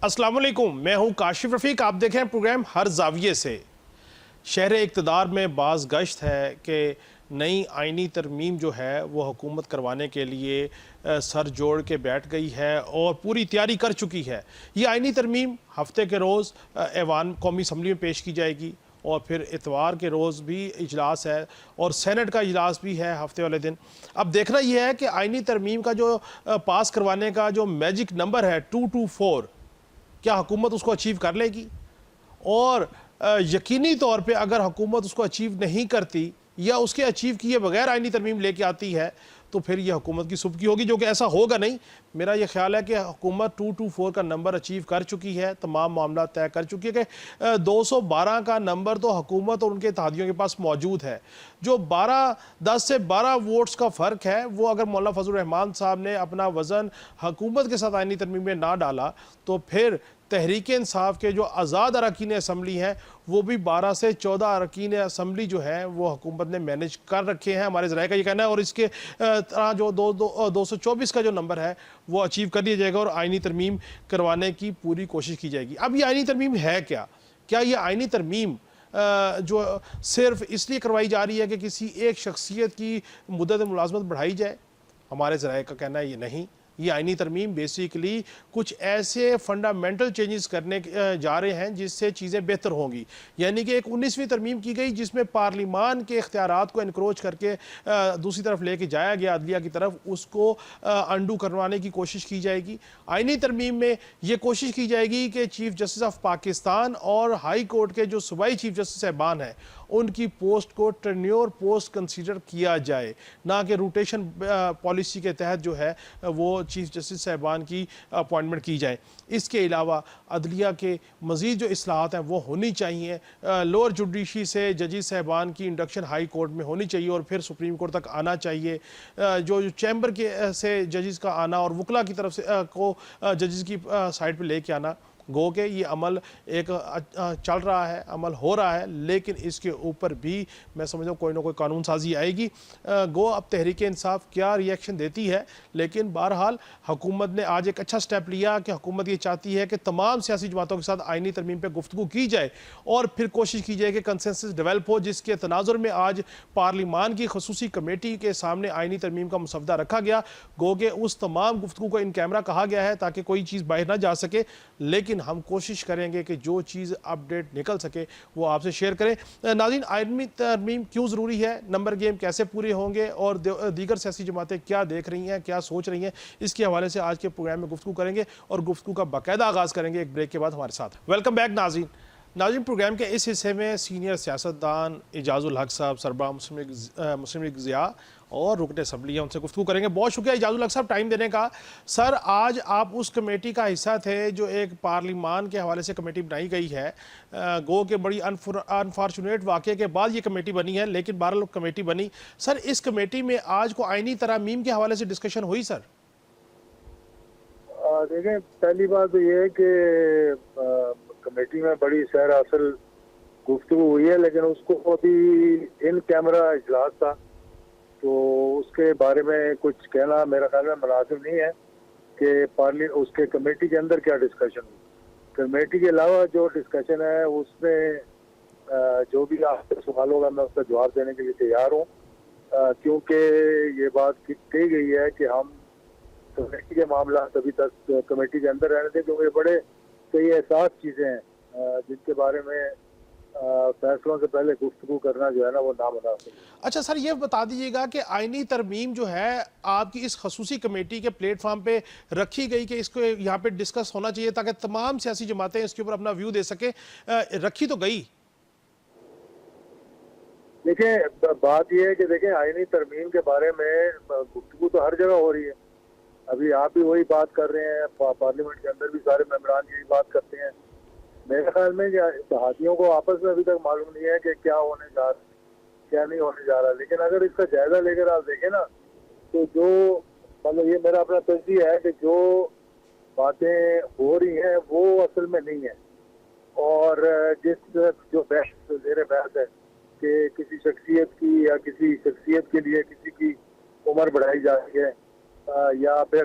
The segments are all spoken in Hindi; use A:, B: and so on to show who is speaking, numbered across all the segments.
A: अस्सलाम वालेकुम, मैं हूं काशिफ रफ़ीक। आप देख रहे हैं प्रोग्राम हर जाविये से। शहर इक़्तिदार में बाज़ गश्त है कि नई आइनी तरमीम जो है वो हुकूमत करवाने के लिए सर जोड़ के बैठ गई है और पूरी तैयारी कर चुकी है। ये आइनी तरमीम हफ्ते के रोज़ ऐवान कौमी असम्बली में पेश की जाएगी और फिर इतवार के रोज़ भी इजलास है और सेनेट का इजलास भी है हफ्ते वाले दिन। अब देखना यह है कि आइनी तरमीम का जो पास करवाने का जो मैजिक नंबर है 224, क्या हुकूमत उसको अचीव कर लेगी? और यकीनी तौर पे अगर हुकूमत उसको अचीव नहीं करती या उसके अचीव किए बगैर आइनी तरमीम लेके आती है तो फिर यह हुकूमत की सुबकी होगी, जो कि ऐसा होगा नहीं। मेरा यह ख्याल है कि हुकूमत 224 का नंबर अचीव कर चुकी है, तमाम मामला तय कर चुकी है कि 212 का नंबर तो हुकूमत और उनके इत्तेहादियों के पास मौजूद है। जो 10 से 12 वोट्स का फ़र्क है वो अगर मौलाना फजल रहमान साहब ने अपना वज़न हुकूमत के साथ आइनी तरमीम में ना डाला तो फिर तहरीक इंसाफ के जो आज़ाद अरकान असम्बली हैं वो भी 12 से 14 अरकान असम्बली जो है वो हुकूमत ने मैनेज कर रखे हैं, हमारे ज़राए का ये कहना है। और इसके तरह जो 224 का जो नंबर है वो अचीव कर लिया जाएगा और आइनी तरमीम करवाने की पूरी कोशिश की जाएगी। अब ये आइनी तरमीम है क्या? क्या ये आइनी तरमीम जो सिर्फ इसलिए करवाई जा रही है कि किसी एक शख्सियत की मुद्दत मुलाजमत बढ़ाई जाए? हमारे ज़राए का कहना है ये नहीं। ये आइनी तरमीम बेसिकली कुछ ऐसे फंडामेंटल चेंजेस करने जा रहे हैं जिससे चीज़ें बेहतर होंगी। यानी कि एक 19वीं तरमीम की गई जिसमें पार्लिमान के इख्तियारात को इनक्रोच करके दूसरी तरफ लेके जाया गया, अदलिया की तरफ, उसको अंडू करवाने की कोशिश की जाएगी। आइनी तरमीम में ये कोशिश की जाएगी कि चीफ जस्टिस ऑफ पाकिस्तान और हाई कोर्ट के जो सूबाई चीफ जस्टिस साहबान हैं उनकी पोस्ट को टेन्योर पोस्ट कंसीडर किया जाए, ना कि रोटेशन पॉलिसी के तहत जो है वो चीफ जस्टिस साहबान की अपॉइंटमेंट की जाए। इसके अलावा अदलिया के मज़ीद जो इस्लाहात हैं वो होनी चाहिए। लोअर जुडिशरी से जजेस साहबान की इंडक्शन हाई कोर्ट में होनी चाहिए और फिर सुप्रीम कोर्ट तक आना चाहिए। जो चैम्बर के से जजेस का आना और वकला की तरफ से को जजेस की साइड पर लेके आना, गो के ये अमल एक चल रहा है, अमल हो रहा है, लेकिन इसके ऊपर भी मैं समझता हूँ कोई ना कोई कानून साजी आएगी। गो अब तहरीक इंसाफ क्या रिएक्शन देती है, लेकिन बहरहाल हुकूमत ने आज एक अच्छा स्टेप लिया कि हुकूमत ये चाहती है कि तमाम सियासी जमातों के साथ आइनी तरमीम पर गुफ्तगू की जाए और फिर कोशिश की जाए कि कंसेंसस डेवलप हो, जिसके तनाजुर में आज पार्लिमान की खसूसी कमेटी के सामने आइनी तरमीम का मसवदा रखा गया। गो के उस तमाम गुफ्तगू को इन कैमरा कहा गया है ताकि कोई चीज़ बाहर ना जा सके, लेकिन हम कोशिश करेंगे कि जो चीज़ अपडेट निकल सके वो आपसे शेयर करें। नाज़रीन, आइनी तरमीम क्यों ज़रूरी है, नंबर गेम कैसे पूरे होंगे और दीगर सियासी जमातें क्या देख रही हैं, क्या सोच रही हैं, इसके हवाले से आज के प्रोग्राम में गुफ्तगू करेंगे और गुफ्तगू का बाकायदा आगाज़ करेंगे एक ब्रेक के बाद हमारे साथ। वेलकम बैक नाज़रीन, प्रोग्राम के इस हिस्से में सीनियर सियासतदान एजाजुल हक साहब, सरबराह मुस्लिम लीग ज़िया और रुकन असम्बली हैं, उनसे गुफ्तगू करेंगे। बहुत शुक्रिया एजाजुल हक साहब टाइम देने का। सर, आज आप उस कमेटी का हिस्सा थे जो एक पार्लिमान के हवाले से कमेटी बनाई गई है। गो के बड़ी अनफॉर्चुनेट वाक़े के बाद ये कमेटी बनी है, लेकिन 12 लोग कमेटी बनी। सर, इस कमेटी में आज को आइनी तरमीम के हवाले से डिस्कशन हुई? सर
B: देखें, पहली बात तो ये है कि कमेटी में बड़ी सैर हासिल गुफ्तगू हुई है, लेकिन उसको अभी इन कैमरा इजलास था तो उसके बारे में कुछ कहना मेरा ख्याल में मुनासिब नहीं है कि उसके कमेटी के अंदर क्या डिस्कशन हुई। कमेटी के अलावा जो डिस्कशन है उसमें जो भी आपके सवाल होगा मैं उसका जवाब देने के लिए तैयार हूँ, क्योंकि ये बात कही गई है कि हम कमेटी के मामला अभी तक कमेटी के अंदर रहने दें, क्योंकि बड़े कई एहसास चीज़ें हैं जिनके बारे में फैसलों से पहले गुफ्तगू करना जो है ना वो नामुनासिब है।
A: अच्छा सर, ये बता दीजिएगा कि आइनी तरमीम जो है आपकी इस खसूसी कमेटी के प्लेटफॉर्म पे रखी गई कि इसको यहाँ पे डिस्कस होना चाहिए ताकि तमाम सियासी जमातें इसके ऊपर अपना व्यू दे सके, रखी तो गई?
B: देखिए, बात यह है कि देखें, आइनी तरमीम के बारे में गुफ्तगू तो हर जगह हो रही है। अभी आप भी वही बात कर रहे हैं, पार्लियामेंट के अंदर भी सारे मेंबरान यही बात करते हैं। मेरे ख्याल में हाथियों को आपस में अभी तक मालूम नहीं है कि क्या होने जा रहा है, क्या नहीं होने जा रहा। लेकिन अगर इसका जायजा लेकर आप देखें ना, तो जो मतलब ये मेरा अपना तजज़िया है कि जो बातें हो रही हैं वो असल में नहीं है। और जो बहस ज़ेर बहस है कि किसी शख्सियत की या किसी शख्सियत के लिए किसी की उम्र बढ़ाई जा रही है या फिर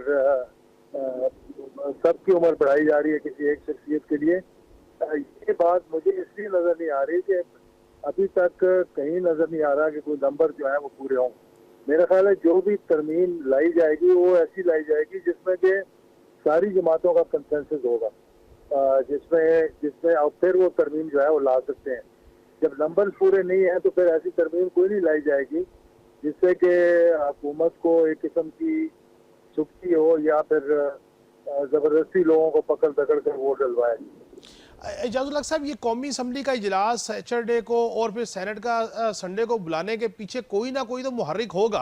B: सबकी उम्र बढ़ाई जा रही है किसी एक शख्सियत के लिए। ये बात मुझे इसलिए नजर नहीं आ रही कि अभी तक कहीं नजर नहीं आ रहा कि कोई नंबर जो है वो पूरे हों। मेरा ख्याल है जो भी तरमीम लाई जाएगी वो ऐसी लाई जाएगी जिसमें कि सारी जमातों का कंसेंसस होगा, जिसमें जिसमें अब फिर वो तरमीम जो है वो ला सकते हैं। जब नंबर पूरे नहीं है तो फिर ऐसी तरमीम कोई नहीं लाई जाएगी जिससे कि हुकूमत को एक किस्म की चुप्पी हो या फिर जबरदस्ती लोगों को पकड़ पकड़ कर वोट डलवाए।
A: एजाजुल हक साहब, ये कौमी असम्बली का इजलास सैटरडे को और फिर सेनेट का संडे को बुलाने के पीछे कोई ना कोई तो मुहर्रिक होगा।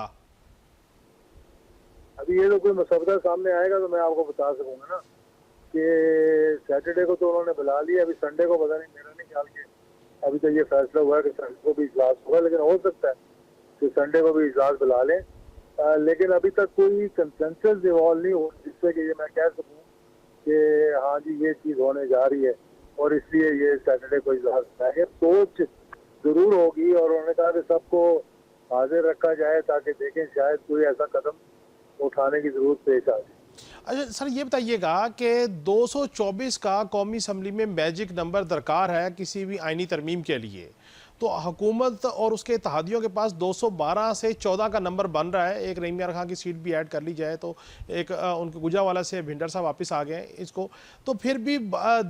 B: अभी ये तो कोई मसवदा सामने आएगा तो मैं आपको बता सकूंगा ना कि सैटरडे को तो उन्होंने बुला लिया, अभी संडे को पता नहीं, मेरा नहीं ख्याल कि अभी तो ये फैसला हुआ है कि संडे को भी इजलास होगा, लेकिन हो सकता है कि संडे को भी इजलास बुला लें। लेकिन अभी तक कोई कंसेंसस इवॉल्व नहीं हो जिससे कि ये मैं कह सकूँ कि हाँ जी ये चीज़ होने जा रही है और इसलिए ये सैटरडे को इजलास है। सोच जरूर होगी और उन्होंने कहा कि सबको हाजिर रखा जाए ताकि देखें शायद कोई ऐसा कदम उठाने की जरूरत पेश आ जाए।
A: अच्छा सर, ये बताइएगा कि 224 का कौमी असम्बली में मैजिक नंबर दरकार है किसी भी आइनी तरमीम के लिए, तो हुकूमत और उसके इत्तेहादियों के पास 212 से 14 का नंबर बन रहा है। एक रहीम यार खां की सीट भी ऐड कर ली जाए तो एक उनके गुजरावाला से भिंडर साहब वापस आ गए इसको, तो फिर भी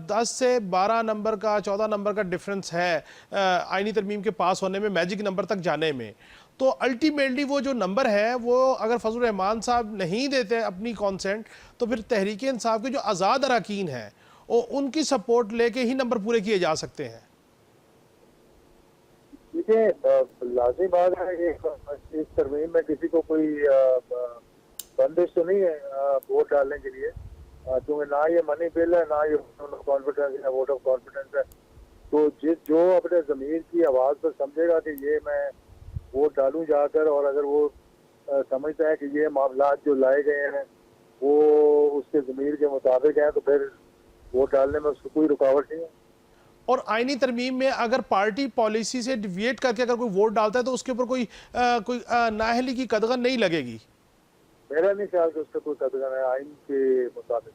A: 10 से 12 नंबर का 14 नंबर का डिफरेंस है आइनी तरमीम के पास होने में, मैजिक नंबर तक जाने में। तो अल्टीमेटली वो जो नंबर है वो अगर फजल रहमान साहब नहीं देते अपनी कॉन्सेंट तो फिर तहरीक इंसाफ के जो आज़ाद अरकान हैं वो उनकी सपोर्ट लेके ही नंबर पूरे किए जा सकते हैं।
B: देखिए लाजमी बात है कि इस तरमीम में किसी को कोई बंदिश तो नहीं है वोट डालने के लिए, क्योंकि ना ये मनी बिल है ना ये कॉन्फिडेंस है, वोट ऑफ कॉन्फिडेंस है। तो जो अपने ज़मीर की आवाज़ पर समझेगा कि ये मैं वोट डालूं जाकर, और अगर वो समझता है कि ये मामलात जो लाए गए हैं वो उसके ज़मीर के मुताबिक हैं तो फिर वोट डालने में उसको कोई रुकावट नहीं है।
A: और आइनी तरमीम में अगर पार्टी पॉलिसी से डिविएट करके अगर कोई वोट डालता है तो उसके ऊपर कोई नाअहली की कदगन नहीं लगेगी।
B: मेरा नहीं ख्याल कि उसका कोई कदगन है आइन के मुताबिक।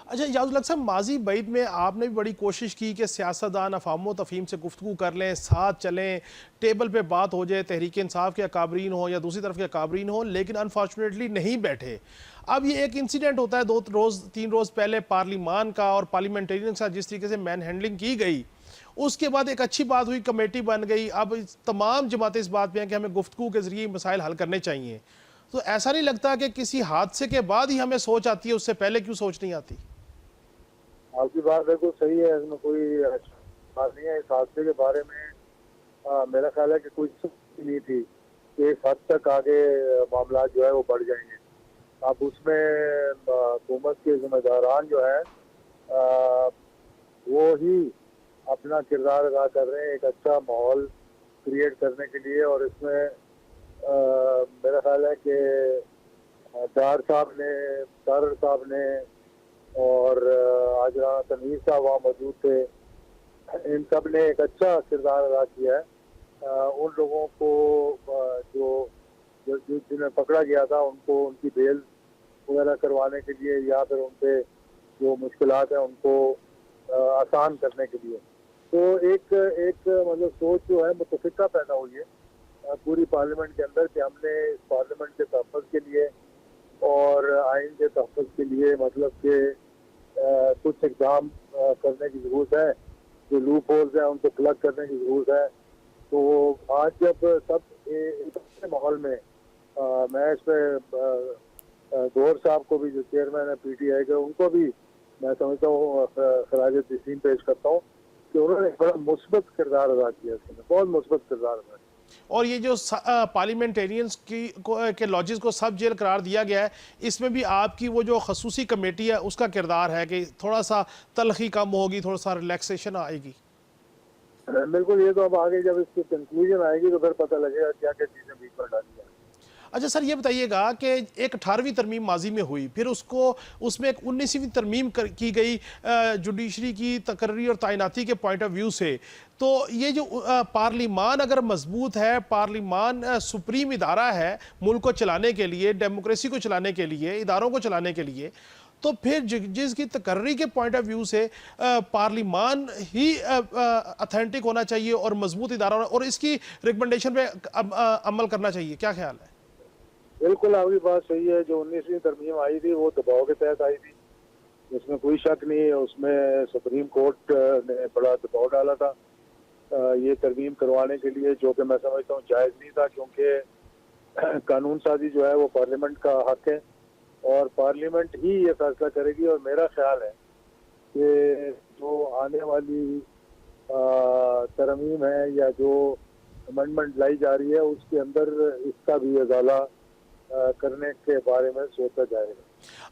A: अच्छा याजुल हक साहब, माजी बैद में आपने भी बड़ी कोशिश की कि सियासतदान अफाम तफहीम से गुफ्तगू कर लें, साथ चलें, टेबल पे बात हो जाए, तहरीक इंसाफ के अकाबरीन हो या दूसरी तरफ के अकाबरीन हो, लेकिन अनफॉर्चुनेटली नहीं बैठे। अब ये एक इंसिडेंट होता है 3 रोज़ पहले पार्लिमान का और पार्लियामेंटेरियन के साथ जिस तरीके से मैन हैंडलिंग की गई, उसके बाद एक अच्छी बात हुई, कमेटी बन गई। अब तमाम जमातें इस बात पे हैं कि हमें गुफ्तगू के जरिए मसाइल हल करने चाहिए। तो ऐसा नहीं लगता कि किसी हादसे के बाद ही हमें सोच आती है, उससे पहले क्यों सोच नहीं आती?
B: आपकी बात बिल्कुल सही है, इसमें कोई बात नहीं है। इस हादसे के बारे में मेरा ख्याल है कि कोई सोच नहीं थी कि इस हद तक आगे मामला जो है वो बढ़ जाएंगे। अब उसमें हुकूमत के जिम्मेदारान जो है वो ही अपना किरदार अदा कर रहे हैं एक अच्छा माहौल क्रिएट करने के लिए। और इसमें मेरा ख्याल है कि डार साहब ने और आज राना तनवीर साहब वहाँ मौजूद थे, इन सब ने एक अच्छा किरदार अदा किया है। उन लोगों को जो जिन्हें पकड़ा गया था उनको उनकी बेल वगैरह करवाने के लिए या फिर उनके जो मुश्किलात हैं उनको आसान करने के लिए। तो एक मतलब सोच जो है मुतफिका पैदा हुई है पूरी पार्लियामेंट के अंदर कि हमने इस पार्लियामेंट के तहफ़्फ़ुज़ के लिए और आइन के तहफ़्फ़ुज़ के लिए मतलब के कुछ इक़दाम करने की ज़रूरत है, जो लूप होल्स हैं उनको प्लग करने की ज़रूरत है। तो आज जब सब इस माहौल में मैं इसमें गौहर साहब को भी जो चेयरमैन है PTI के, उनको भी मैं समझता हूँ खराज तस्लीम पेश करता हूँ कि उन्होंने बड़ा मुस्बत किरदार अदा किया, इसमें बहुत मुस्बत किरदार अदा किया।
A: और ये जो पार्लियामेंटेरियंस के लॉजिस को सब जेल करार दिया गया है, इसमें भी आपकी वो जो खसूसी कमेटी है उसका किरदार है कि थोड़ा सा तलखी कम होगी, थोड़ा सा रिलैक्सेशन आएगी।
B: बिल्कुल, ये तो अब आगे जब इसकी कंक्लूजन आएगी तो फिर पता लगेगा क्या क्या चीज़ें बीच में डाली जाए।
A: अच्छा सर, ये बताइएगा कि एक 18वीं तरमीम माजी में हुई, फिर उसमें एक 19वीं तरमीम की गई जुडिशरी की तकर्री और तैनाती के पॉइंट ऑफ व्यू से। तो ये जो पार्लिमान अगर मजबूत है, पार्लिमान सुप्रीम इदारा है मुल्क को चलाने के लिए, डेमोक्रेसी को चलाने के लिए, इदारों को चलाने के लिए, तो फिर जजेस की तकर्री के पॉइंट ऑफ व्यू से पार्लिमान ही अथेंटिक होना चाहिए और मजबूत इदारा होना, और इसकी रिकमेंडेशन पे अमल करना चाहिए। क्या ख्याल है?
B: बिल्कुल आपकी बात सही है। जो 19वीं तरमीम आई थी वो दबाव के तहत आई थी, उसमें कोई शक नहीं है। उसमें सुप्रीम कोर्ट ने बड़ा दबाव डाला था ये तरमीम करवाने के लिए, जो कि मैं समझता हूँ जायज़ नहीं था, क्योंकि कानून साजी जो है वो पार्लियामेंट का हक है और पार्लियामेंट ही ये फैसला करेगी। और मेरा ख्याल है कि जो आने वाली तरमीम है या जो अमेंडमेंट लाई जा रही है उसके अंदर इसका भी अजाला करने के बारे में सोचा जाएगा।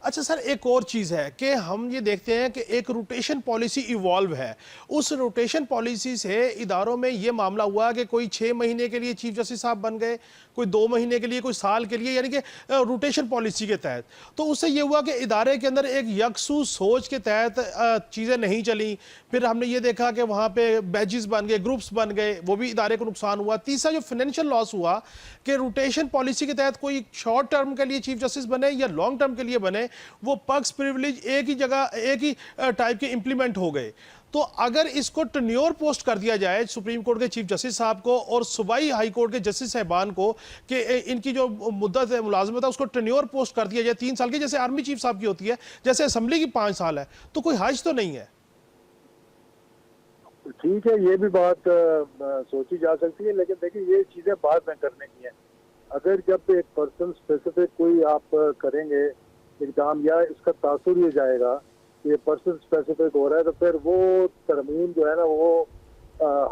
A: अच्छा सर, एक और चीज़ है कि हम ये देखते हैं कि एक रोटेशन पॉलिसी इवॉल्व है। उस रोटेशन पॉलिसी से इदारों में ये मामला हुआ कि कोई 6 महीने के लिए चीफ जस्टिस साहब बन गए, कोई 2 महीने के लिए, कोई साल के लिए, यानी कि रोटेशन पॉलिसी के तहत। तो उससे ये हुआ कि इदारे के अंदर एक यकसू सोच के तहत चीज़ें नहीं चली। फिर हमने ये देखा कि वहाँ पे बैजेस बन गए, ग्रुप्स बन गए, वो भी इदारे को नुकसान हुआ। तीसरा जो फाइनेंशियल लॉस हुआ कि रोटेशन पॉलिसी के तहत कोई शॉर्ट टर्म के लिए चीफ जस्टिस बने या लॉन्ग टर्म के लिए बने, वो पक्ष प्रिविलेज एक ही जगह एक ही टाइप के इंप्लीमेंट हो गए। तो अगर इसको टेन्योर पोस्ट कर दिया जाए सुप्रीम कोर्ट के चीफ जस्टिस साहब को और सूबाई हाई कोर्ट के जस्टिस साहबान को कि इनकी जो मुद्दत है, मुलाजमत है, उसको टेन्योर पोस्ट कर दिया जाए 3 साल की, जैसे आर्मी चीफ साहब की होती है, जैसे असेंबली की 5 साल है, तो कोई हर्ज तो नहीं है?
B: ठीक है, ये भी बात सोची जा सकती है, लेकिन देखिए ये चीजें बाद में करने की हैं। अगर जब एक पर्सन स्पेसिफिक कोई आप करेंगे इकदाम या इसका तासुर ये जाएगा कि ये पर्सन स्पेसिफिक हो रहा है, तो फिर वो तरमीम जो है ना वो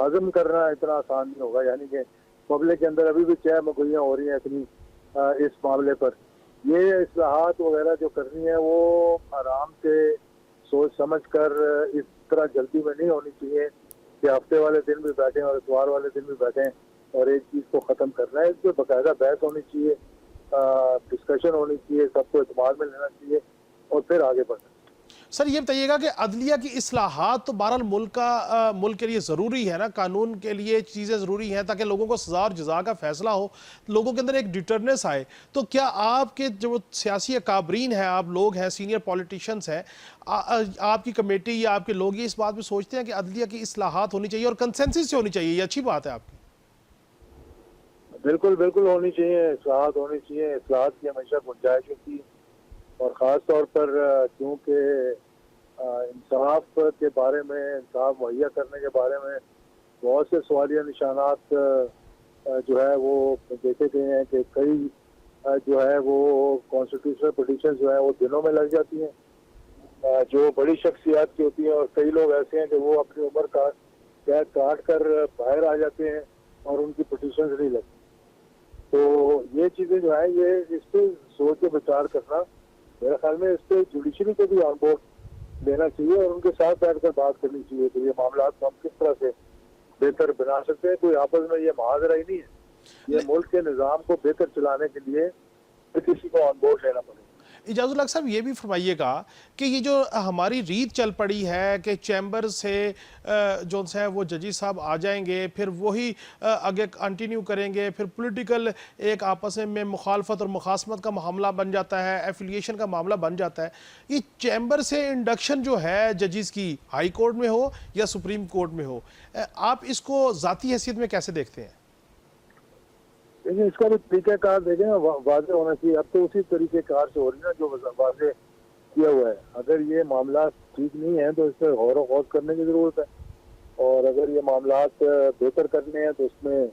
B: हजम करना इतना आसान नहीं होगा। यानी कि पब्लिक के अंदर अभी भी चह मगोइयाँ हो रही हैं इतनी इस मामले पर। ये इस्लाहात वगैरह जो करनी है वो आराम से सोच समझ कर इस तरह जल्दी में नहीं होनी चाहिए कि हफ्ते वाले दिन भी बैठें और इतवार वाले दिन भी बैठें और एक चीज़ को ख़त्म करना है। इस पर बाकायदा बहस होनी चाहिए, डिस्कशन होनी चाहिए, सबको इत्मीनान में लेना चाहिए और फिर आगे बढ़ना।
A: सर ये बताइएगा कि अदलिया की इस्लाहात तो बहरहाल मुल्क के लिए ज़रूरी है ना, कानून के लिए चीज़ें ज़रूरी हैं ताकि लोगों को सज़ा और जज़ा का फैसला हो, लोगों के अंदर एक डिटरनेस आए। तो क्या आपके जो सियासी अकाबरीन हैं, आप लोग हैं, सीनियर पॉलिटिशियंस हैं, आपकी कमेटी या आपके लोग ये इस बात पर सोचते हैं कि अदलिया की इस्लाहात होनी चाहिए और कंसेंसस से होनी चाहिए? ये अच्छी बात है आपकी?
B: बिल्कुल बिल्कुल होनी चाहिए, इस्लाहात होनी चाहिए। इस्लाहात की हमेशा गुंजाइश होती है और ख़ास तौर पर क्योंकि इंसाफ के बारे में, इंसाफ मुहैया करने के बारे में बहुत से सवालिया निशानात जो है वो देखे गए हैं कि कई जो है वो कॉन्स्टिट्यूशनल पिटीशन जो है वो दिनों में लग जाती हैं जो बड़ी शख्सियात की होती हैं, और कई लोग ऐसे हैं कि वो अपनी उम्र का कैद काट कर बाहर आ जाते हैं और उनकी पिटीशन नहीं लगती। तो ये चीज़ें जो है ये इस पर सोच के विचार करना, मेरे ख्याल में इस पर जुडिशरी को भी ऑन बोर्ड लेना चाहिए और उनके साथ बैठकर बात करनी चाहिए कि ये मामला को हम किस तरह से बेहतर बना सकते हैं। कोई आपस में ये मुहावरा ही नहीं है, ये मुल्क के निज़ाम को बेहतर चलाने के लिए किसी को ऑन बोर्ड लेना पड़ेगा।
A: इजाज़ुल हक साहब ये भी फरमाइएगा कि ये जो हमारी रीत चल पड़ी है कि चैम्बर से जो है वो जजी साहब आ जाएंगे, फिर वही आगे कंटिन्यू करेंगे, फिर पॉलिटिकल एक आपस में मुखालफत और मुखासमत का मामला बन जाता है, एफिलिएशन का मामला बन जाता है। ये चैम्बर से इंडक्शन जो है जजीज़ की, हाई कोर्ट में हो या सुप्रीम कोर्ट में हो, आप इसको ज़ाती हैसियत में कैसे देखते हैं?
B: लेकिन इसका भी तरीक़ाकार देखें ना, वाज़ेह होना चाहिए। अब तो उसी तरीक़ेकार से हो रही ना जो वाज़ेह किया हुआ है। अगर ये मामला ठीक नहीं है तो इस पर गौर व खौज करने की ज़रूरत है, और अगर ये मामलात बेहतर करने हैं तो उसमें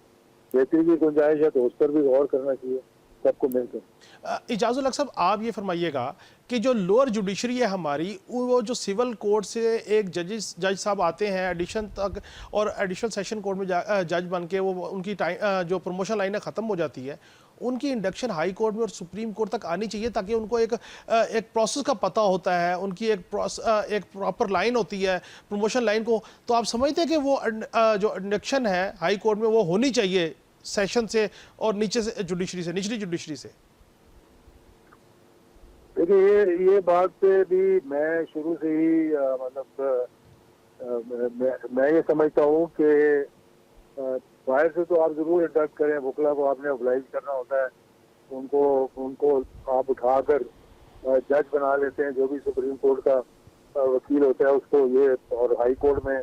B: बेहतरी की गुंजाइश है तो उस पर भी गौर करना चाहिए सबको मिलकर।
A: इजाज़ुल हक साहब आप ये फरमाइएगा कि जो लोअर जुडिशरी है हमारी, वो जो सिविल कोर्ट से एक जज साहब आते हैं एडिशन तक और एडिशनल सेशन कोर्ट में जज बन के वो उनकी जो प्रमोशन लाइनें ख़त्म हो जाती है, उनकी इंडक्शन हाई कोर्ट में और सुप्रीम कोर्ट तक आनी चाहिए ताकि उनको एक प्रोसेस का पता होता है, उनकी एक प्रॉपर लाइन होती है प्रमोशन लाइन को। तो आप समझते हैं कि वो जो इंडक्शन है हाई कोर्ट में वो होनी चाहिए सेशन से और नीचे से जुडिशरी से, निचली जुडिशरी से?
B: देखिए ये बात पे भी मैं शुरू से ही मतलब मैं ये समझता हूँ कि बाहर से तो आप जरूर इंटरेक्ट करें, वकला को आपने ऑब्लाइज करना होता है, उनको आप उठाकर जज बना लेते हैं, जो भी सुप्रीम कोर्ट का वकील होता है उसको ये, और हाई कोर्ट में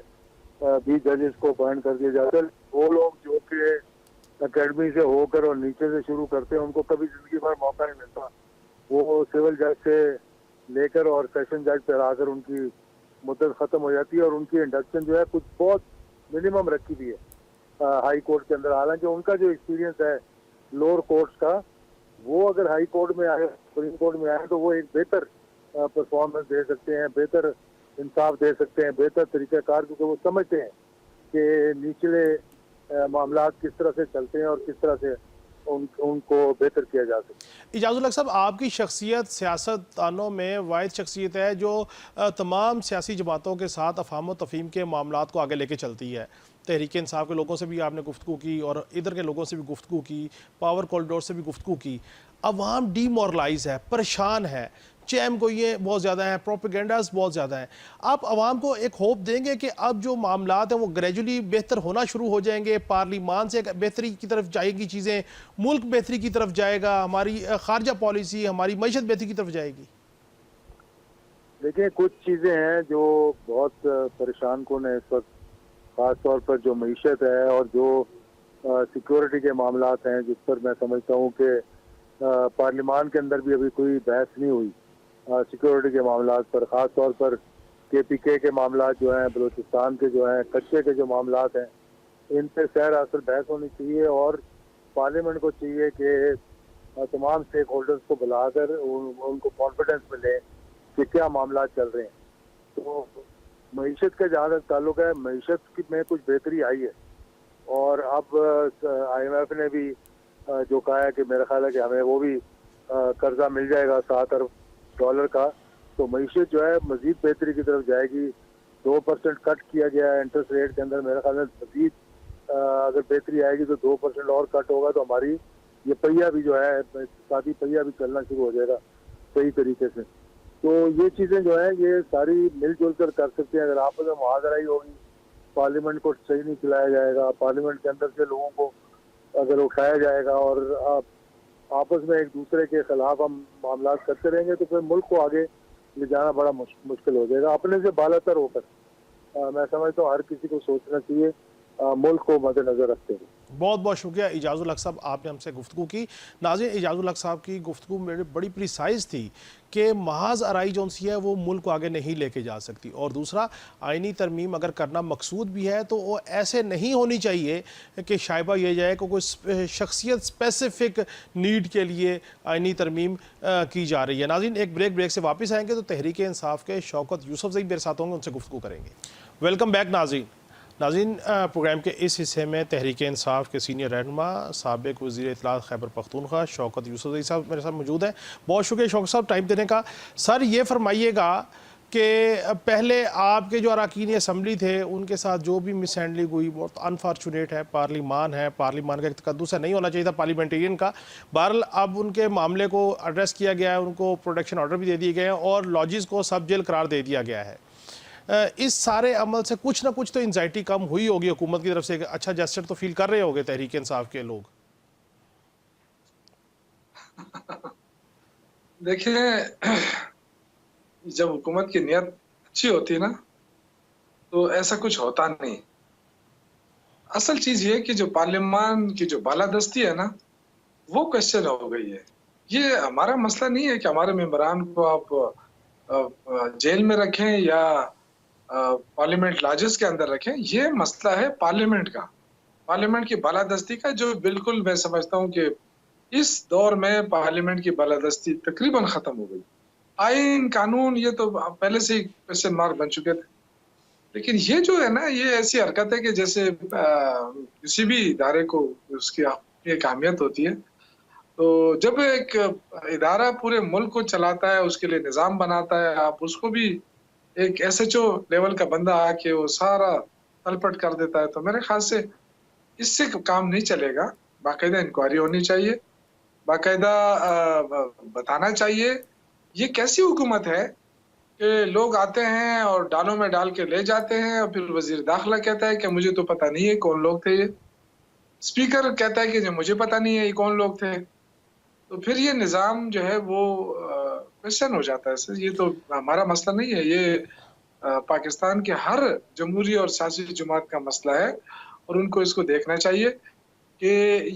B: भी जजेस को अपॉइंट कर दिया जाता है। वो लोग जो कि अकेडमी से होकर और नीचे से शुरू करते हैं, उनको कभी जिंदगी भर मौका नहीं मिलता। वो सिविल जज से लेकर और सेशन जज पर आकर उनकी मुद्दत खत्म हो जाती है, और उनकी इंडक्शन जो है कुछ बहुत मिनिमम रखी हुई है हाई कोर्ट के अंदर। हालांकि उनका जो एक्सपीरियंस है लोअर कोर्ट्स का, वो अगर हाई कोर्ट में आए, सुप्रीम कोर्ट में आए, तो वो एक बेहतर परफॉर्मेंस दे सकते हैं, बेहतर इंसाफ दे सकते हैं, बेहतर तरीक़ाकार, क्योंकि वो समझते हैं कि निचले मामला किस तरह से चलते हैं और किस तरह से उनको बेहतर किया जा सकता है।
A: इजाज़ुल हक साहब, आपकी शख्सियत सियासतदानों में वाहिद शख्सियत है जो तमाम सियासी जमातों के साथ अफ़हाम व तफ़हीम के मामलात को आगे लेके चलती है। तहरीक इंसाफ के लोगों से भी आपने गुफ्तगू की और इधर के लोगों से भी गुफ्तगू की, पावर कॉरिडोर से भी गुफ्तगू की। अवाम डीमोरलाइज है, परेशान है, चैम को ये बहुत ज़्यादा है, प्रोपेगेंडास बहुत ज़्यादा हैं। आप आवाम को एक होप देंगे कि अब जो मामलात हैं वो ग्रेजुअली बेहतर होना शुरू हो जाएंगे, पार्लिमान से बेहतरी की तरफ जाएगी चीज़ें, मुल्क बेहतरी की तरफ जाएगा, हमारी खारजा पॉलिसी, हमारी मईशत बेहतरी की तरफ जाएगी?
B: देखिए, कुछ चीज़ें हैं जो बहुत परेशान कौन है इस वक्त, ख़ास तौर पर जो मईशत है और जो सिक्योरिटी के मामलात हैं, जिस पर मैं समझता हूँ कि पार्लिमान के अंदर भी अभी कोई बहस नहीं हुई सिक्योरिटी के मामलात पर। ख़ास तौर पर KPK के मामलात जो हैं, बलूचिस्तान के जो हैं, कच्चे के जो मामलात हैं, इन पर सैर असल बहस होनी चाहिए, और पार्लियामेंट को चाहिए कि तमाम स्टेक होल्डर्स को बुलाकर उनको कॉन्फिडेंस मिले कि क्या मामला चल रहे हैं। तो मईशत का जहाँ तक ताल्लुक है, मईशत में कुछ बेहतरी आई है, और अब IMF ने भी जो कहा है कि मेरा ख्याल है कि हमें वो भी कर्जा मिल जाएगा $7 अरब का। तो मईशत जो है मजीद बेहतरी की तरफ जाएगी। 2% कट किया गया है इंटरेस्ट रेट के अंदर, मेरा ख्याल है मजीद अगर बेहतरी आएगी तो 2% और कट होगा, तो हमारी ये पहिया भी जो है, इक़्तिसादी पहिया भी चलना शुरू हो जाएगा सही तरीके से। तो ये चीज़ें जो है ये सारी मिलजुल कर सकते हैं। अगर आपस में मुहाज़राई होगी, पार्लियामेंट को सही नहीं चलाया जाएगा, पार्लियामेंट के अंदर से लोगों को अगर उठाया जाएगा और आपस में एक दूसरे के खिलाफ हम मामला करते रहेंगे, तो फिर मुल्क को आगे ले जाना बड़ा मुश्किल हो जाएगा। अपने से बालातर होकर मैं समझता हूँ हर किसी को सोचना चाहिए, मुल्क को मद्देनजर रखते हुए।
A: बहुत बहुत शुक्रिया इजाज़ुल हक साहब, आपने हमसे गुफ्तगू की। नाज़रीन, इजाज़ुल हक साहब की गुफ्तगू मेरी बड़ी प्रिसाइज थी कि महाज आराई जो सी है वो मुल्क को आगे नहीं लेके जा सकती, और दूसरा आइनी तरमीम अगर करना मकसूद भी है तो वो ऐसे नहीं होनी चाहिए कि शायबा ये जाए कि कोई शख्सियत स्पेसिफिक नीड के लिए आइनी तरमीम की जा रही है। नाज़रीन, एक ब्रेक से वापस आएंगे तो तहरीक इंसाफ के शौकत यूसुफजई मेरे साथ होंगे, उनसे गुफ्तगू करेंगे। वेलकम बैक नाज़रीन, प्रोग्राम के इस हिस्से में तहरीक इंसाफ के सीनियर रहनुमा साबिक वज़ीर इत्तलात खैबर पख्तूनख्वा शौकत यूसुफजई साहब मेरे साथ मौजूद हैं। बहुत शुक्रिया शौकत साहब टाइम देने का। सर, ये फरमाइएगा कि पहले आपके जो अरकान असम्बली थे उनके साथ जो भी मिस हैंडलिंग हुई बहुत अनफॉर्चुनेट है। पार्लिमान है, पार्लिमान का एक तकद्दुस है, नहीं होना चाहिए था पार्लियामेंटेरियन का। बहरहाल अब उनके मामले को एड्रेस किया गया है, उनको प्रोटेक्शन ऑर्डर भी दे दिए गए हैं और लॉजिस को सब जेल करार दे दिया गया है। इस सारे अमल से कुछ ना कुछ तो एंजाइटी कम हुई होगी हुकूमत की तरफ से, अच्छा जेस्चर तो फील कर रहे होंगे तहरीक इंसाफ के लोग।
C: देखिए, जब हुकूमत की नीयत अच्छी होती है ना, तो ऐसा कुछ होता नहीं। असल चीज ये कि जो पार्लियामान की जो बालादस्ती है ना, वो क्वेश्चन हो गई है। ये हमारा मसला नहीं है कि हमारे मेंबरान को आप जेल में रखें या पार्लियामेंट लॉजेस के अंदर रखें। ये मसला है पार्लियामेंट का, पार्लियामेंट की बालादस्ती का, जो बिल्कुल मैं समझता हूँ कि इस दौर में पार्लियामेंट की बालादस्ती तकरीबन खत्म हो गई। आइन कानून ये तो पहले से ही क्वेश्चन मार्क बन चुके थे, लेकिन ये जो है ना, ये ऐसी हरकत है कि जैसे किसी भी इदारे को उसकी एक अहमियत होती है। तो जब एक इदारा पूरे मुल्क को चलाता है, उसके लिए निज़ाम बनाता है, आप उसको भी एक SHO लेवल का बंदा आके वो सारा तलपट कर देता है, तो मेरे ख्याल से इससे काम नहीं चलेगा। बाकायदा इंक्वायरी होनी चाहिए, बाकायदा बताना चाहिए ये कैसी हुकूमत है कि लोग आते हैं और डालों में डाल के ले जाते हैं, और फिर वजीर दाखिला कहता है कि मुझे तो पता नहीं है कौन लोग थे ये, स्पीकर कहता है कि मुझे पता नहीं है ये कौन लोग थे। तो फिर ये निज़ाम जो है वो क्वेश्चन हो जाता है सर। ये तो हमारा मसला नहीं है, ये पाकिस्तान के हर जमहूरी और सियासी जमात का मसला है, और उनको इसको देखना चाहिए कि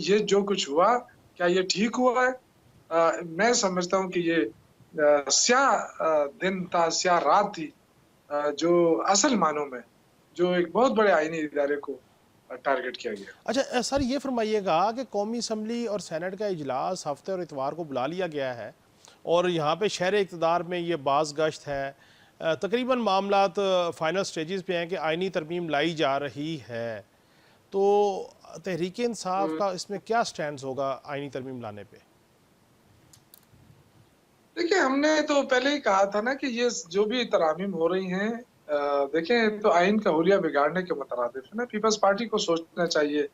C: ये जो कुछ हुआ, क्या ये ठीक हुआ है? मैं समझता हूँ कि ये स्याह दिन था, स्याह रात थी, जो असल मानों में जो एक बहुत बड़े आईनी इदारे को टारगेट किया गया।
A: अच्छा सर ये फरमाइएगा कि कौमी असम्बली और सेनेट का इजलास हफ्ते और इतवार को बुला लिया गया है और यहाँ पे शहर इक़्तिदार में ये बाज़ गश्त है, तकरीबन मामलात फ़ाइनल स्टेजेस पे हैं कि आइनी तरमीम लाई जा रही है, तो तहरीक इंसाफ
C: तो
A: का इसमें क्या स्टैंड होगा आइनी तरमीम लाने पे?
C: देखिए, हमने तो पहले ही कहा था ना कि ये जो भी तरामीम हो रही हैं, देखें तो आइन का हुलिया बिगाड़ने के मुतरादिफ है ना। पीपल्स पार्टी को सोचना चाहिए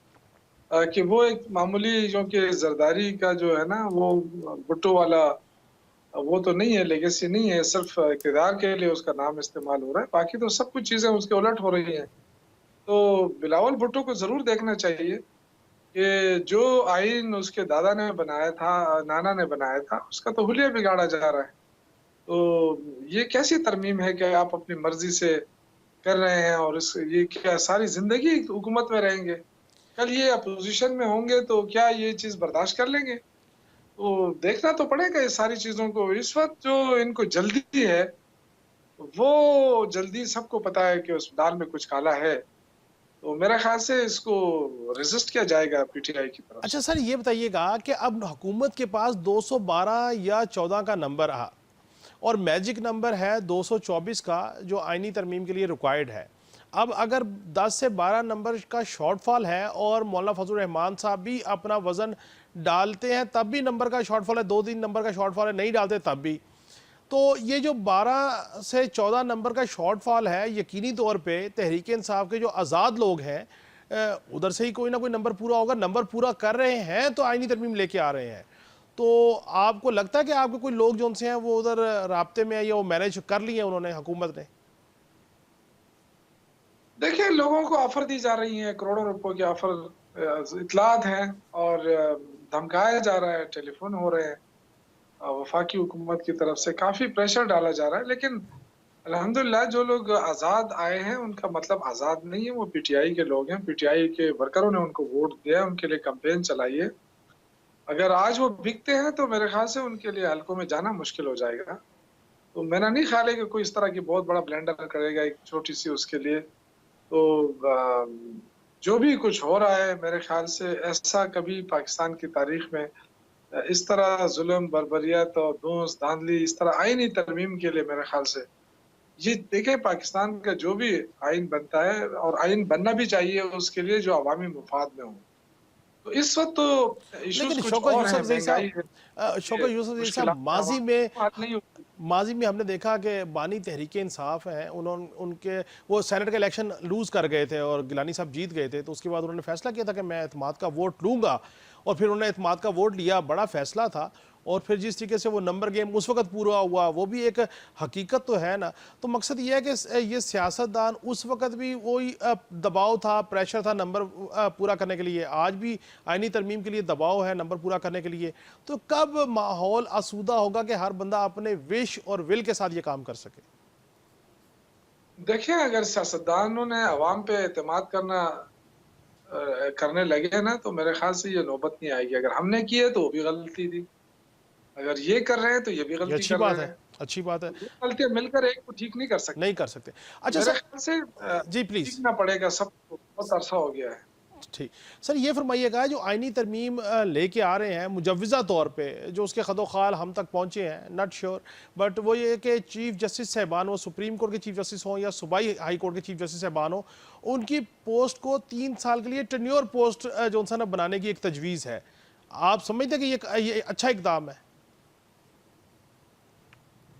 C: कि वो एक मामूली जो कि जरदारी का जो है ना, वो भुट्टो वाला वो तो नहीं है, लेगेसी नहीं है, सिर्फ इक़्तिदार के लिए उसका नाम इस्तेमाल हो रहा है, बाकी तो सब कुछ चीज़ें उसके उलट हो रही हैं। तो बिलावल भुट्टो को ज़रूर देखना चाहिए कि जो आइन उसके दादा ने बनाया था, नाना ने बनाया था, उसका तो हुलिया बिगाड़ा जा रहा है। तो ये कैसी तरमीम है कि आप अपनी मर्ज़ी से कर रहे हैं, और इस ये क्या सारी ज़िंदगी हुकूमत में रहेंगे? कल ये अपोज़िशन में होंगे तो क्या ये चीज़ बर्दाश्त कर लेंगे? तो देखना तो पड़ेगा इस सारी चीज़ों को। इस वक़्त जो इनको जल्दी है, वो जल्दी सबको पता है कि उस दाल में कुछ काला है। तो मेरा ख़्याल से इसको रेज़िस्ट किया जाएगा पीटीआई की तरफ
A: अच्छा
C: से।
A: सर ये बताइएगा कि अब हुकूमत के पास 212 या 14 का नंबर रहा और मैजिक नंबर है 224 का जो आइनी तरमीम के लिए रिक्वायर्ड है। अब अगर 10 से 12 नंबर का शॉर्टफॉल है और मौलाना फजल रहमान साहब भी अपना वज़न डालते हैं तब भी नंबर का शॉर्टफॉल है, 2-3 नंबर का शॉर्टफॉल है, नहीं डालते तब भी, तो ये जो 12 से 14 नंबर का शॉर्टफॉल है, यकीनी तौर पे तहरीक इंसाफ के जो आज़ाद लोग हैं उधर से ही कोई ना कोई नंबर पूरा होगा। नंबर पूरा कर रहे हैं तो आइनी तरमीम लेके आ रहे हैं। तो आपको लगता है कि आपके कोई लोग जो उनसे हैं वो उधर राब्ते में है या वो मैनेज कर लिए हैं उन्होंने, हुकूमत ने?
C: देखिए, लोगों को ऑफ़र दी जा रही हैं, करोड़ों रुपयों की ऑफ़र इत्तलात हैं, और धमकाया जा रहा है, टेलीफ़ोन हो रहे हैं। वफ़ाकी हुकूमत की तरफ से काफ़ी प्रेशर डाला जा रहा है, लेकिन अल्हम्दुलिल्लाह जो लोग आज़ाद आए हैं, उनका मतलब आज़ाद नहीं है, वो पीटीआई के लोग हैं, पीटीआई के वर्करों ने उनको वोट दिया है, उनके लिए कैंपेन चलाई है। अगर आज वो बिकते हैं, तो मेरे ख़्याल से उनके लिए हलकों में जाना मुश्किल हो जाएगा। तो मेरा नहीं ख़्याल है कि कोई इस तरह की बहुत बड़ा ब्लंडर करेगा एक छोटी-सी उसके लिए। तो जो भी कुछ हो रहा है, मेरे ख़्याल से ऐसा कभी पाकिस्तान की तारीख़ में इस तरह ज़ुल्म, बर्बरियत और धूस-धांधली इस तरह आईनी तरमीम के लिए मेरे ख़्याल से ये देखें, पाकिस्तान का जो भी आइन बनता है, और आइन बनना भी चाहिए उसके लिए जो अवामी मुफ़ाद में हो। तो इस वक़्त तो इश्यूज़
A: लेकिन
C: कुछ और हैं, महँगाई है,
A: शौकत यूसुफ साहब,
C: मुश्किलात हैं, अवाम बात नहीं होती।
A: माजी में हमने देखा कि बानी तहरीक इंसाफ हैं, उन्होंने उनके वो सेनेट का इलेक्शन लूज़ कर गए थे और गिलानी साहब जीत गए थे, तो उसके बाद उन्होंने फैसला किया था कि मैं एतमाद का वोट लूँगा, और फिर उन्होंने एतमाद का वोट लिया, बड़ा फैसला था। और फिर जिस तरीके से वो नंबर गेम उस वक्त पूरा हुआ, वो भी एक हकीकत तो है ना। तो मकसद ये है कि ये सियासतदान उस वक्त भी वही दबाव था, प्रेशर था नंबर पूरा करने के लिए, आज भी आइनी तरमीम के लिए दबाव है नंबर पूरा करने के लिए। तो कब माहौल आसूदा होगा कि हर बंदा अपने विश और विल के साथ ये काम कर सके?
C: देखिए, अगर सियासतदानों ने अवाम पे एतमाद करने लगे ना, तो मेरे ख़्याल से ये नौबत नहीं आएगी। अगर हमने की है तो वो भी गलती थी, अगर ये कर रहे हैं तो ये भी
A: ये
C: गलती
A: अच्छी
C: कर
A: बात
C: रहे
A: है,
C: हैं।
A: अच्छी बात है।
C: तो 2 गलतियाँ मिलकर एक को ठीक नहीं कर सकती।
A: नहीं कर सकते। अच्छा
C: मेरे
A: सर,
C: ख़्याल से
A: जी प्लीज़।
C: सीखना पड़ेगा सबको, बहुत अरसा हो गया है।
A: ठीक। सर ये फरमाइएगा जो आइनी तरमीम लेके आ रहे हैं मुजव्वज़ा तौर पे, जो उसके ख़दो-ख़ाल हम तक पहुँचे हैं, नॉट श्योर, बट वो ये कि चीफ़ जस्टिस साहिबान हो, सुप्रीम कोर्ट के चीफ़ जस्टिस हों या सूबाई हाई कोर्ट के चीफ़ जस्टिस साहिबान हो, उनकी पोस्ट को 3 साल के लिए टेन्योर पोस्ट जो उनसे ना बनाने की एक तजवीज़ है। आप समझते हैं कि ये अच्छा इक़दाम है?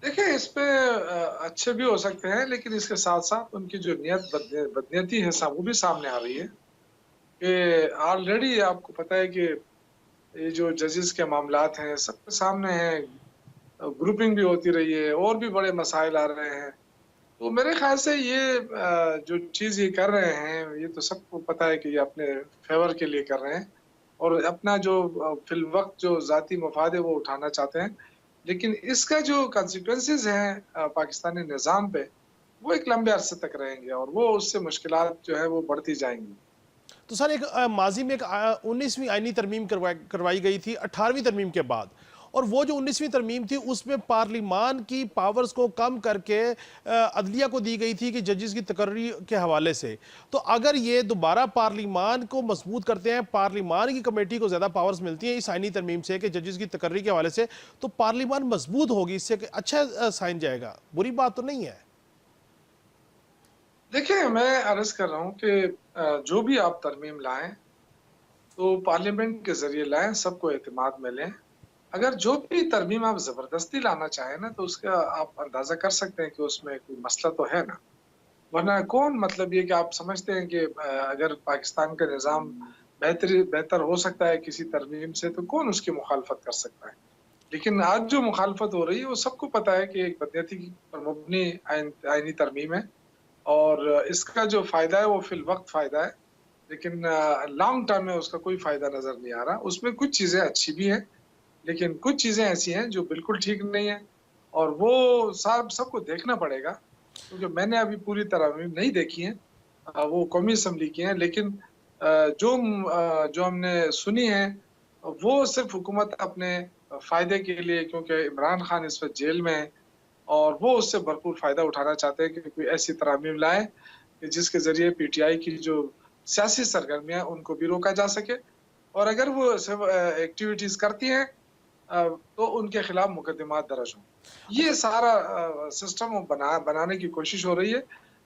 C: देखिए, इस पे अच्छे भी हो सकते हैं, लेकिन इसके साथ-साथ उनकी जो नियत बदनीयती है वो भी सामने आ रही है कि ऑलरेडी आपको पता है कि ये जो जजेस के मामलात हैं, सबके सामने हैं, ग्रुपिंग भी होती रही है, और भी बड़े मसाइल आ रहे हैं। तो मेरे ख़्याल से ये जो चीज़ ये कर रहे हैं, ये तो सबको पता है कि ये अपने फ़ेवर के लिए कर रहे हैं, और अपना जो फ़िलवक़्त जो ज़ाती मफ़ाद है, वो उठाना चाहते हैं। लेकिन इसका जो कॉन्सिक्वेंसेस हैं पाकिस्तानी निज़ाम पे, वो एक लंबे अरसे तक रहेंगे और वो उससे मुश्किलात जो है वो बढ़ती जाएंगी।
A: तो सर एक माजी में एक 19वीं आईनी तरमीम करवाई गई थी 18वीं तरमीम के बाद, और वो जो 19वीं तरमीम थी उसमें पार्लिमान की पावर्स को कम करके अदलिया को दी गई थी कि जजेस की तकर्री के हवाले से। तो अगर ये दोबारा पार्लिमान को मजबूत करते हैं, पार्लिमान की कमेटी को ज़्यादा पावर्स मिलती हैं इस आईनी तरमीम से कि जजेस की तकर्री के हवाले से, तो पार्लिमान मजबूत होगी, इससे अच्छा साइन जाएगा, बुरी बात तो नहीं है।
C: देखिए, मैं अर्ज कर रहा हूँ कि जो भी आप तरमीम लाएं तो पार्लियामेंट के जरिए लाएं, सबको एतमाद में लें। अगर जो भी तरमीम आप जबरदस्ती लाना चाहें ना, तो उसका आप अंदाजा कर सकते हैं कि उसमें कोई मसला तो है ना। वरना कौन, मतलब ये कि आप समझते हैं कि अगर पाकिस्तान का निज़ाम बेहतर हो सकता है किसी तरमीम से, तो कौन उसकी मुखालफत कर सकता है। लेकिन आज जो मुखालफत हो रही है वो सबको पता है कि एक बदनीयती पर मबनी आईनी तरमीम है और इसका जो फ़ायदा है वो फ़िल वक़्त फ़ायदा है, लेकिन लॉन्ग टर्म में उसका कोई फ़ायदा नज़र नहीं आ रहा। उसमें कुछ चीज़ें अच्छी भी हैं, लेकिन कुछ चीज़ें ऐसी हैं जो बिल्कुल ठीक नहीं हैं और वो सबको देखना पड़ेगा, क्योंकि मैंने अभी पूरी तरमीम नहीं देखी है। वो कौमी असम्बली की हैं, लेकिन जो हमने सुनी है, वो सिर्फ़ हुकूमत अपने फ़ायदे के लिए, क्योंकि इमरान खान इस वक़्त जेल में है और वो उससे भरपूर फ़ायदा उठाना चाहते हैं कि कोई ऐसी तरमीम लाएँ कि जिसके ज़रिए पीटीआई की जो सियासी सरगर्मियाँ हैं, उनको भी रोका जा सके और अगर वो सब एक्टिविटीज़ करती हैं तो उनके खिलाफ मुकदमात दर्ज हों। ये
A: अच्छा।
C: सारा सिस्टम बनाने की कोशिश हो रही है,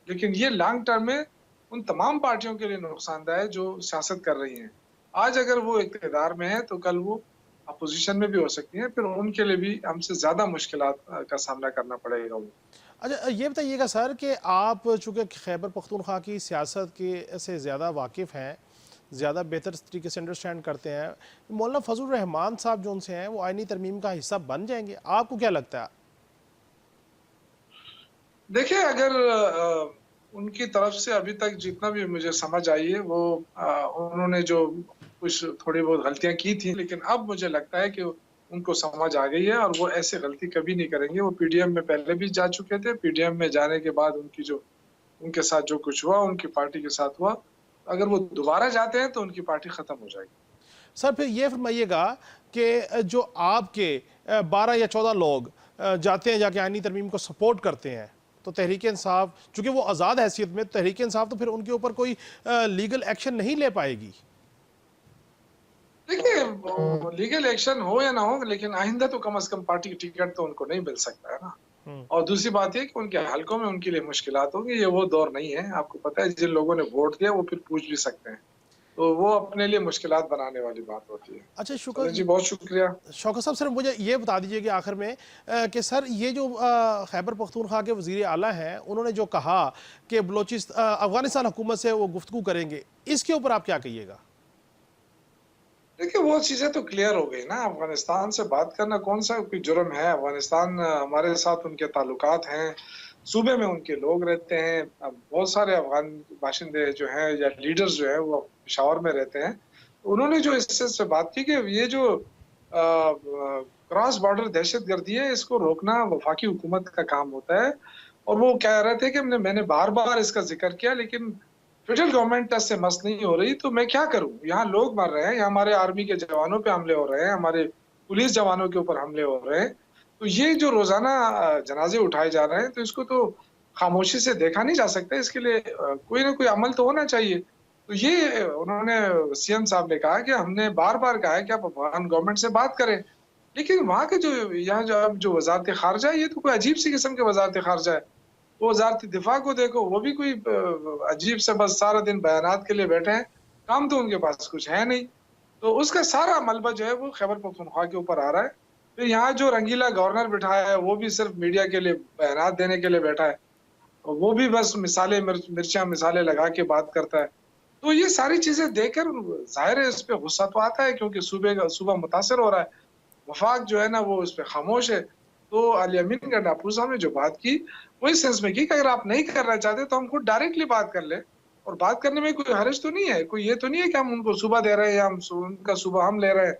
C: लेकिन ये लॉन्ग टर्म में उन तमाम पार्टियों के लिए नुकसानदायक है जो सियासत कर रही हैं। आज अगर वो इक़्तिदार में है, तो कल वो अपोज़िशन में भी हो सकती हैं, फिर उनके लिए भी हमसे ज़्यादा मुश्किलात का सामना करना पड़ेगा वो।
A: अच्छा, ये बताइएगा सर कि आप चूँकि खैबर पख्तूनख्वा की सियासत के से ज़्यादा वाकिफ़ हैं, ज़्यादा बेहतर तरीके से अंडरस्टैंड करते हैं, मौलाना फजल रहमान साहब जो उनसे हैं वो आईनी तरमीम का हिस्सा बन जाएंगे, आपको क्या लगता है?
C: देखिए, अगर उनकी तरफ से अभी तक जितना भी मुझे समझ आई है, वो उन्होंने जो कुछ थोड़ी बहुत गलतियाँ की थी, लेकिन अब मुझे लगता है कि उनको समझ आ गई है और वो ऐसी गलती कभी नहीं करेंगे। वो पीडीएम में पहले भी जा चुके थे, पीडीएम में जाने के बाद उनके साथ जो कुछ हुआ, उनकी पार्टी के साथ हुआ, अगर वो दोबारा जाते हैं तो उनकी पार्टी खत्म हो जाएगी।
A: सर फिर ये फरमाइएगा कि जो आपके 12 या 14 लोग जाते हैं, जाके आईनी तरमीम को सपोर्ट करते हैं, तो तहरीक इंसाफ चूँकि वो आज़ाद हैसियत में, तहरीक इंसाफ तो फिर उनके ऊपर कोई लीगल एक्शन नहीं ले पाएगी।
C: देखिए, लीगल एक्शन हो या ना हो, लेकिन आइंदा तो कम से कम पार्टी की टिकट तो उनको नहीं मिल सकता है ना। और दूसरी बात ये कि उनके हलकों में उनके लिए मुश्किलात होंगी। ये वो दौर नहीं है, आपको पता है, जिन लोगों ने वोट दिया वो फिर पूछ भी सकते हैं, तो वो अपने लिए मुश्किलात बनाने वाली बात होती है।
A: अच्छा,
C: चलें जी,
A: शुक्र।
C: बहुत शुक्रिया।
A: शौकत साहब, सर मुझे ये बता दीजिए कि आखिर में कि सर ये जो खैबर पख्तूनख्वा के वज़ीर आला हैं, उन्होंने जो कहा कि अफ़गानिस्तान हुकूमत से वो गुफ्तगू करेंगे, इसके ऊपर आप क्या कहिएगा?
C: देखिए, वो चीज़ें तो क्लियर हो गई ना। अफ़गानिस्तान से बात करना कौन-सा कोई जुर्म है? अफ़गानिस्तान हमारे साथ उनके ताल्लुकात हैं, सूबे में उनके लोग रहते हैं। बहुत सारे अफ़गान बाशिंदे जो हैं या लीडर्स जो हैं वो पेशावर में रहते हैं। उन्होंने जो इससे बात की कि ये जो क्रॉस बॉर्डर दहशतगर्दी है, इसको रोकना वफ़ाकी हुकूमत का काम होता है और वो कह रहे थे कि मैंने बार-बार इसका ज़िक्र किया, लेकिन फेडरल गवर्नमेंट से मस नहीं हो रही, तो मैं क्या करूँ? यहाँ लोग मर रहे हैं, यहाँ हमारे आर्मी के जवानों पे हमले हो रहे हैं, हमारे पुलिस जवानों के ऊपर हमले हो रहे हैं। तो ये जो रोज़ाना जनाज़े उठाए जा रहे हैं, तो इसको तो खामोशी से देखा नहीं जा सकता। इसके लिए कोई ना कोई अमल तो होना चाहिए। तो ये उन्होंने, सीएम साहब ने कहा कि हमने बार-बार कहा है कि आप अफ़गान गवर्नमेंट से बात करें। लेकिन वहाँ के यहाँ जो अब जो वज़ारत ख़ारिजा है, ये तो कोई अजीब-सी किस्म की वज़ारत ख़ारिजा है। वो वज़ारत दिफ़ा को देखो, वो भी कोई अजीब से बस सारा दिन बयानात के लिए बैठे हैं, काम तो उनके पास कुछ है नहीं। तो उसका सारा मलबा जो है वो खैबर पख्तूनख्वा के ऊपर आ रहा है। फिर यहाँ जो रंगीला गवर्नर बिठाया है, वो भी सिर्फ़ मीडिया के लिए बयानात देने के लिए बैठा है। और वो भी बस मिर्चा मिसालें लगा के बात करता है। तो ये सारी चीज़ें देखकर ज़ाहिर है इस पे गुस्सा तो आता है, क्योंकि सूबा मुतासिर हो रहा है। वफ़ाक जो है ना वो इस पे खामोश है। तो अल यमीन गंडापुर साहब ने जो बात की, वो इस सेंस में की कि अगर आप नहीं करना चाहते तो हम खुद डायरेक्टली बात कर लें और बात करने में कोई हर्ज तो नहीं है। कोई ये तो नहीं है कि हम उनको सूबा दे रहे हैं या उनका सूबा हम ले रहे हैं।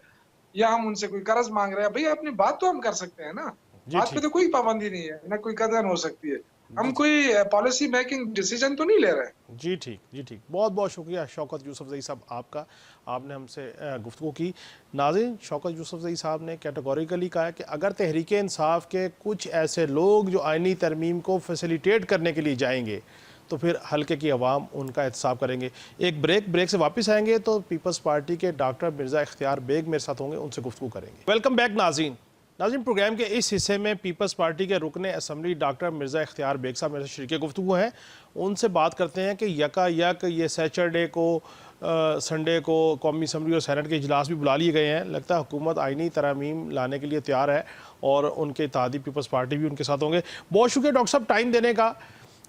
C: या हम उनसे कोई कर्ज मांग रहे हैं, भैया अपनी बात तो हम कर सकते हैं ना,
A: जी
C: बात पे
A: ठीक।
C: तो कोई पाबंदी नहीं है, ना कोई कदर हो सकती है। हम
A: जी
C: कोई पॉलिसी मेकिंग डिसीजन तो नहीं ले रहे हैं।
A: जी ठीक, जी ठीक। बहुत बहुत शुक्रिया शौकत यूसुफजई साहब आपका, आपने हमसे गुफ्तगू की। नाज़रीन, शौकत यूसुफजई साहब ने कैटेगोरिकली कहा है कि अगर तहरीक इंसाफ के कुछ ऐसे लोग जो आइनी तरमीम को फैसिलिटेट करने के लिए जाएंगे तो फिर हल्के की अवाम उनका एहतसाब करेंगे। एक ब्रेक से वापस आएंगे तो पीपल्स पार्टी के डॉक्टर मिर्ज़ा इख्तियार बेग मेरे साथ होंगे, उनसे गुफ्तगू करेंगे। वेलकम बैक नाज़रीन। नाज़रीन, प्रोग्राम के इस हिस्से में पीपल्स पार्टी के रुकने असम्बली डॉक्टर मिर्ज़ा इख्तियार बेग साहब मेरे से शरीक गुफ्तगू हैं। उनसे बात करते हैं कि यकायक ये सैटरडे को संडे को कौमी असम्बली और सैनेट के इजलास भी बुला लिए गए हैं। लगता है हुकूमत आइनी तरमीम लाने के लिए तैयार है और उनके इत्तेहादी पीपल्स पार्टी भी उनके साथ होंगे। बहुत शुक्रिया डॉक्टर साहब टाइम देने का।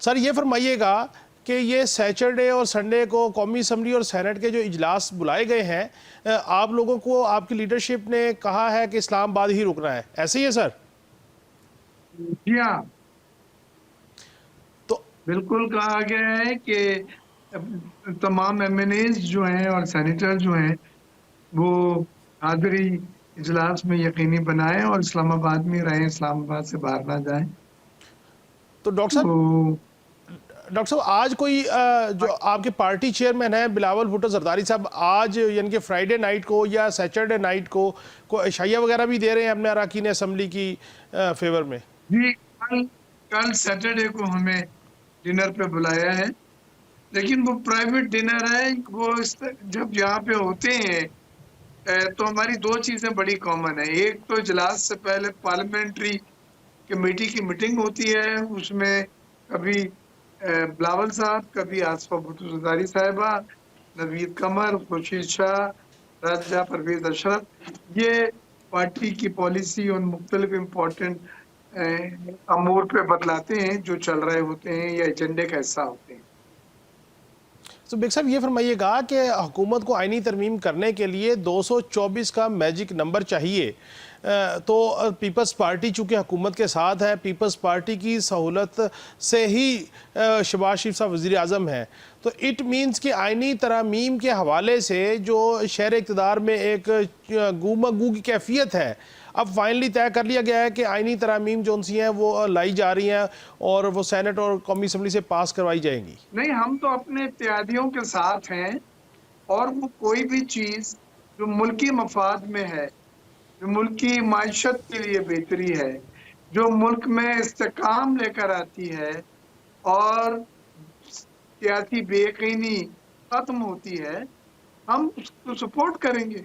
A: सर, ये फरमाइएगा कि ये सैटरडे और संडे को कौमी असम्बली और सैनेट के जो इजलास बुलाए गए हैं, आप लोगों को आपकी लीडरशिप ने कहा है कि इस्लामाबाद ही रुकना है, ऐसे ही है सर?
D: जी हाँ,
A: तो
D: बिल्कुल कहा गया है कि तमाम एमएनएज जो हैं और सेनेटर जो हैं वो हाजिरी इजलास में यकीनी बनाएं और इस्लामाबाद में रहें, इस्लामाबाद से बाहर ना जाएं।
A: तो डॉक्टर साहब आज कोई जो आपके पार्टी चेयरमैन है बिलावल भुट्टो जरदारी साहब, आज यानी कि फ्राइडे नाइट को या सैटरडे नाइट को कोई इशाया वगैरह भी दे रहे हैं अपने अरकान असम्बली की फेवर में?
D: जी, कल सैटरडे को हमें डिनर पे बुलाया है, लेकिन वो प्राइवेट डिनर है। वो जब यहाँ पे होते हैं तो हमारी दो चीजें बड़ी कॉमन है। एक तो इजलास से पहले पार्लियामेंट्री कमेटी की मीटिंग होती है, उसमें कभी बिलावल साहब, कभी आसफा भुट्टो जरदारी साहिबा, नवीद कमर, खुर्शीद शाह, राजा परवेज अशरफ, ये पार्टी की पॉलिसी और मुख्तलिफ इम्पोर्टेंट अमूर पे बतलाते हैं जो चल रहे होते हैं या एजेंडे का हिस्सा होते हैं।
A: तो बेग साहब, ये फरमाइएगा कि हुकूमत को आइनी तरमीम करने के लिए 224 का मैजिक नंबर चाहिए, तो पीपल्स पार्टी चूँकि हुकूमत के साथ है, पीपल्स पार्टी की सहूलत से ही शहबाज शरीफ साहब वज़ीर आज़म हैं, तो इट मीन्स कि आइनी तरमीम के हवाले से जो शहर इक़्तिदार में एक गू की कैफियत है, अब फाइनली तय कर लिया गया है कि आइनी तरमीम जो सी हैं वो लाई जा रही हैं और वो सैनेट और कौमी असम्बली से पास करवाई जाएंगी।
D: नहीं, हम तो अपने इत्तेहादियों के साथ हैं और वो कोई भी चीज़ जो मुल्की मफाद में है, जो मुल्क की माइशत के लिए बेहतरी है, जो मुल्क में इस्तेकाम लेकर आती है और सियासी बेयकीनी खत्म होती है, हम उसको सपोर्ट करेंगे।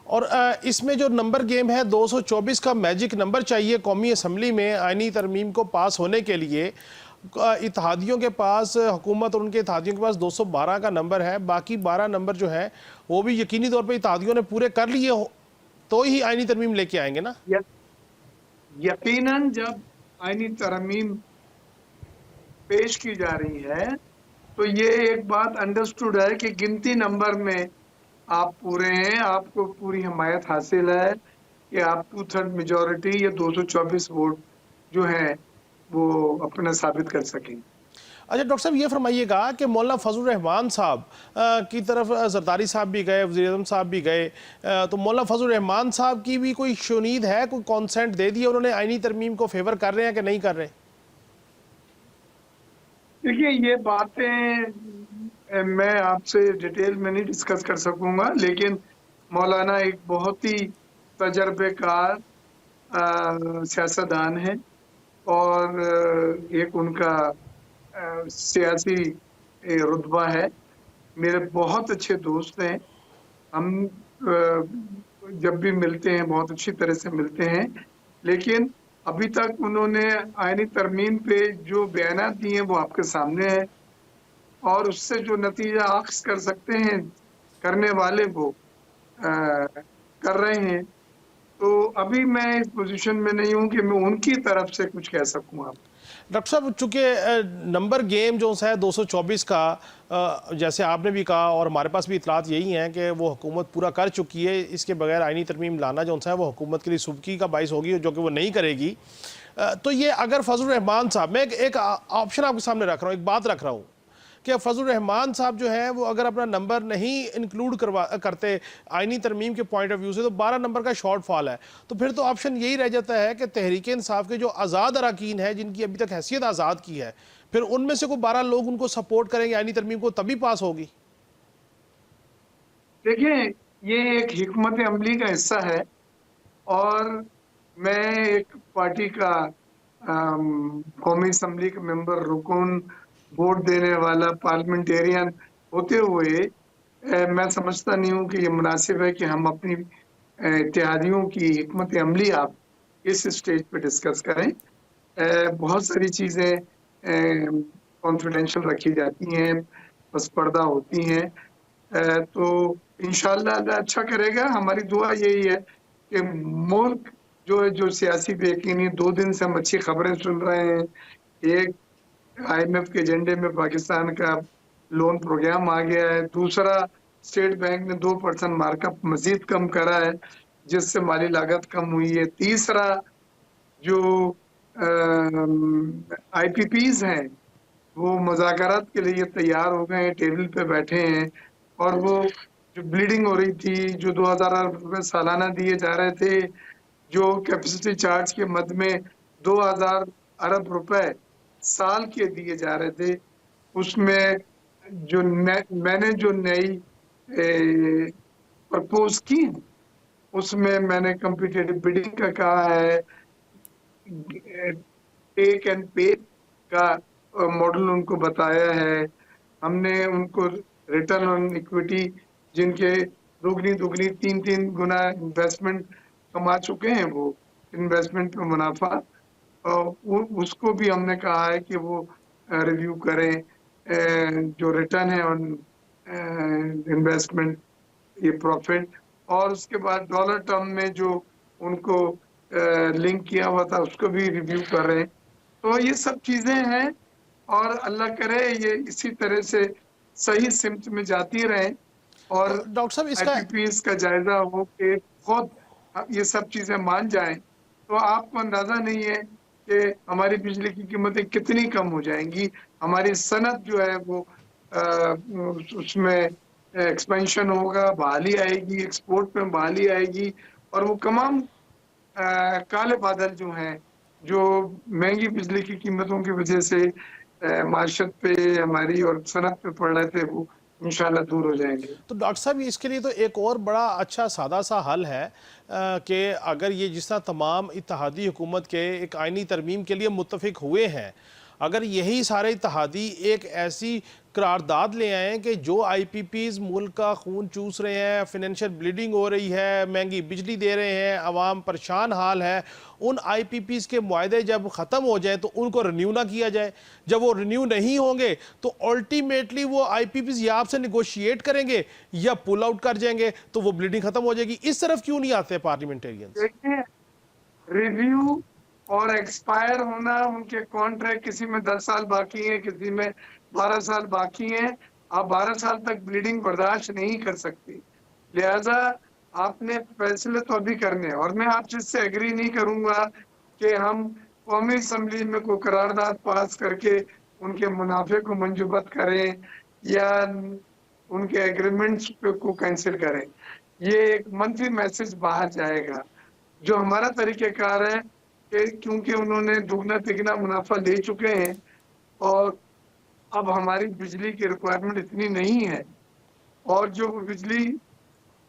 A: और इसमें जो नंबर गेम है 224 का मैजिक नंबर चाहिए कौमी असम्बली में आइनी तरमीम को पास होने के लिए। इत्तेहादियों के पास, हुकूमत और उनके इत्तेहादियों के पास 212 का नंबर है, बाकी 12 नंबर जो है वो भी यकीनी तौर पे इत्तेहादियों ने पूरे कर लिए हो तो ही आइनी तरमीम लेके आएंगे ना?
D: यकीनन जब आइनी तरमीम पेश की जा रही है तो ये एक बात अंडरस्टूड है कि गिनती नंबर में आप पूरे हैं, आपको पूरी हमायत हासिल है कि आप 2/3 मेजॉरिटी या 224 वोट जो है वो अपना साबित कर सकेंगे।
A: अच्छा डॉक्टर साहब, ये फरमाइएगा कि मौलाना फजल रहमान साहब की तरफ जरदारी साहब भी गए, वज़ीर आज़म साहब भी गए, तो मौलाना फजल रहमान साहब की भी कोई शुनीद है, कोई कॉन्सेंट दे दिया उन्होंने, आइनी तरमीम को फेवर कर रहे हैं कि नहीं कर रहे?
D: देखिए, ये बातें मैं आपसे डिटेल में नहीं डिस्कस कर सकूंगा, लेकिन मौलाना एक बहुत ही तजर्बेकार सियासतदान है और एक उनका सियासी रुतबा है। मेरे बहुत अच्छे दोस्त हैं, हम जब भी मिलते हैं बहुत अच्छी तरह से मिलते हैं, लेकिन अभी तक उन्होंने आइनी तरमीम पे जो बयानात दिए हैं वो आपके सामने है और उससे जो नतीजा अख्ज़ कर सकते हैं करने वाले वो कर रहे हैं। तो अभी मैं इस पोजीशन में नहीं हूं कि मैं उनकी तरफ से कुछ कह सकूं। आप
A: डॉक्टर साहब, चूँकि नंबर गेम जो है 224 का, जैसे आपने भी कहा और हमारे पास भी इतलात यही हैं कि वो हुकूमत पूरा कर चुकी है, इसके बगैर आइनी तरमीम लाना जो है वो हुकूमत के लिए सुबकी का बाइस होगी जो कि वो नहीं करेगी। तो ये अगर फजल रहमान साहब, मैं एक ऑप्शन आपके सामने रख रहा हूँ, एक बात रख रहा हूँ कि फजल रहमान साहब जो है वो अगर अपना नंबर नहीं इंक्लूड करते आइनी तरमीम के पॉइंट ऑफ व्यू से तो 12 नंबर का शॉर्ट फॉल है। तो फिर तो ऑप्शन यही रह जाता है कि तहरीक इंसाफ के जो आज़ाद अरकान है जिनकी अभी तक हैसियत आज़ाद की है, फिर उनमें से कोई 12 लोग उनको सपोर्ट करेंगे आइनी तरमीम को, तभी पास होगी।
D: देखिए, ये एक हिकमत अमली का हिस्सा है और मैं एक पार्टी का कौमी असम्बली का मेंबर, रुकन, वोट देने वाला पार्लियामेंटेरियन होते हुए मैं समझता नहीं हूँ कि ये मुनासिब है कि हम अपनी इत्तेहादियों की हिकमत अमली आप इस स्टेज पे डिस्कस करें। बहुत सारी चीज़ें कॉन्फिडेंशियल रखी जाती हैं, बस पर्दा होती हैं। तो इंशाल्लाह अल्लाह अच्छा करेगा। हमारी दुआ यही है कि मुल्क जो सियासी बेयकीनी 2 दिन से हम अच्छी खबरें सुन रहे हैं। एक, IMF के एजेंडे में पाकिस्तान का लोन प्रोग्राम आ गया है। दूसरा, स्टेट बैंक ने 2% मार्कअप मजीद कम करा है जिससे माली लागत कम हुई है। तीसरा, जो IPPs हैं वो मुज़ाकरात के लिए तैयार हो गए हैं, टेबल पे बैठे हैं। और वो जो ब्लीडिंग हो रही थी, जो 2000 अरब रुपए सालाना दिए जा रहे थे, जो कैपेसिटी चार्ज के मद में 2000 अरब रुपए साल के दिए जा रहे थे, उसमें जो मैंने जो नई प्रपोज की उसमें मैंने कम्पिटिटिव बिडिंग का कहा है, टेक एंड पे का मॉडल उनको बताया है। हमने उनको रिटर्न ऑन इक्विटी जिनके दुगनी 3 गुना इन्वेस्टमेंट कमा चुके हैं, वो इन्वेस्टमेंट पे मुनाफा, उसको भी हमने कहा है कि वो रिव्यू करें, जो रिटर्न है ऑन इन्वेस्टमेंट, ये प्रॉफिट। और उसके बाद डॉलर टर्म में जो उनको लिंक किया हुआ था उसको भी रिव्यू कर रहे हैं। तो ये सब चीज़ें हैं और अल्लाह करे ये इसी तरह से सही सिमत में जाती रहें और
A: डॉक्टर साहब इसका
D: IPPs का जायजा हो कि खुद ये सब चीज़ें मान जाएं, तो आपको अंदाज़ा नहीं है कि हमारी बिजली की कीमतें कितनी कम हो जाएंगी। हमारी सनत जो है वो उसमें एक्सपेंशन होगा, बहाली आएगी, एक्सपोर्ट में बहाली आएगी और वो तमाम काले बादल जो हैं, जो महंगी बिजली की कीमतों की वजह से माशत पे हमारी और सनत पे पड़ रहे थे, वो इंशाल्लाह दूर हो जाएंगे।
A: तो डॉक्टर साहब इसके लिए तो एक और बड़ा अच्छा सादा सा हल है कि अगर ये जिस तरह तमाम इत्तेहादी हुकूमत के एक आइनी तरमीम के लिए मुत्तफिक हुए हैं, अगर यही सारे इत्तेहादी एक ऐसी करारदाद ले आए कि जो IPPs मुल्क का खून चूस रहे हैं, फिनेंशियल ब्लीडिंग हो रही है, महंगी बिजली दे रहे हैं, आवाम परेशान हाल है, उन IPPs के मुआहदे जब ख़त्म हो जाए तो उनको रिन्यू ना किया जाए। जब वो रिन्यू नहीं होंगे तो अल्टीमेटली वो IPPs या आपसे निगोशिएट करेंगे या पुल आउट कर जाएंगे, तो वो ब्लीडिंग ख़त्म हो जाएगी। इस तरफ क्यों नहीं आते पार्लियामेंटेरियंस?
D: देखिए, रिव्यू और एक्सपायर होना, उनके कॉन्ट्रैक्ट किसी में 10 साल बाकी है, किसी में 12 साल बाकी हैं। आप 12 साल तक ब्लीडिंग बर्दाश्त नहीं कर सकती, लिहाजा आपने फैसले तो अभी करने हैं। और मैं आपसे इससे एग्री नहीं करूंगा कि हम कौमी असम्बली में कोई करारदाद पास करके उनके मुनाफे को मंजूबत करें या उनके एग्रीमेंट्स को कैंसिल करें। ये एक मंथली मैसेज बाहर जाएगा। जो हमारा तरीक़ेकार है कि क्योंकि उन्होंने दुगना तिगना मुनाफा ले चुके हैं और अब हमारी बिजली की रिक्वायरमेंट इतनी नहीं है और जो बिजली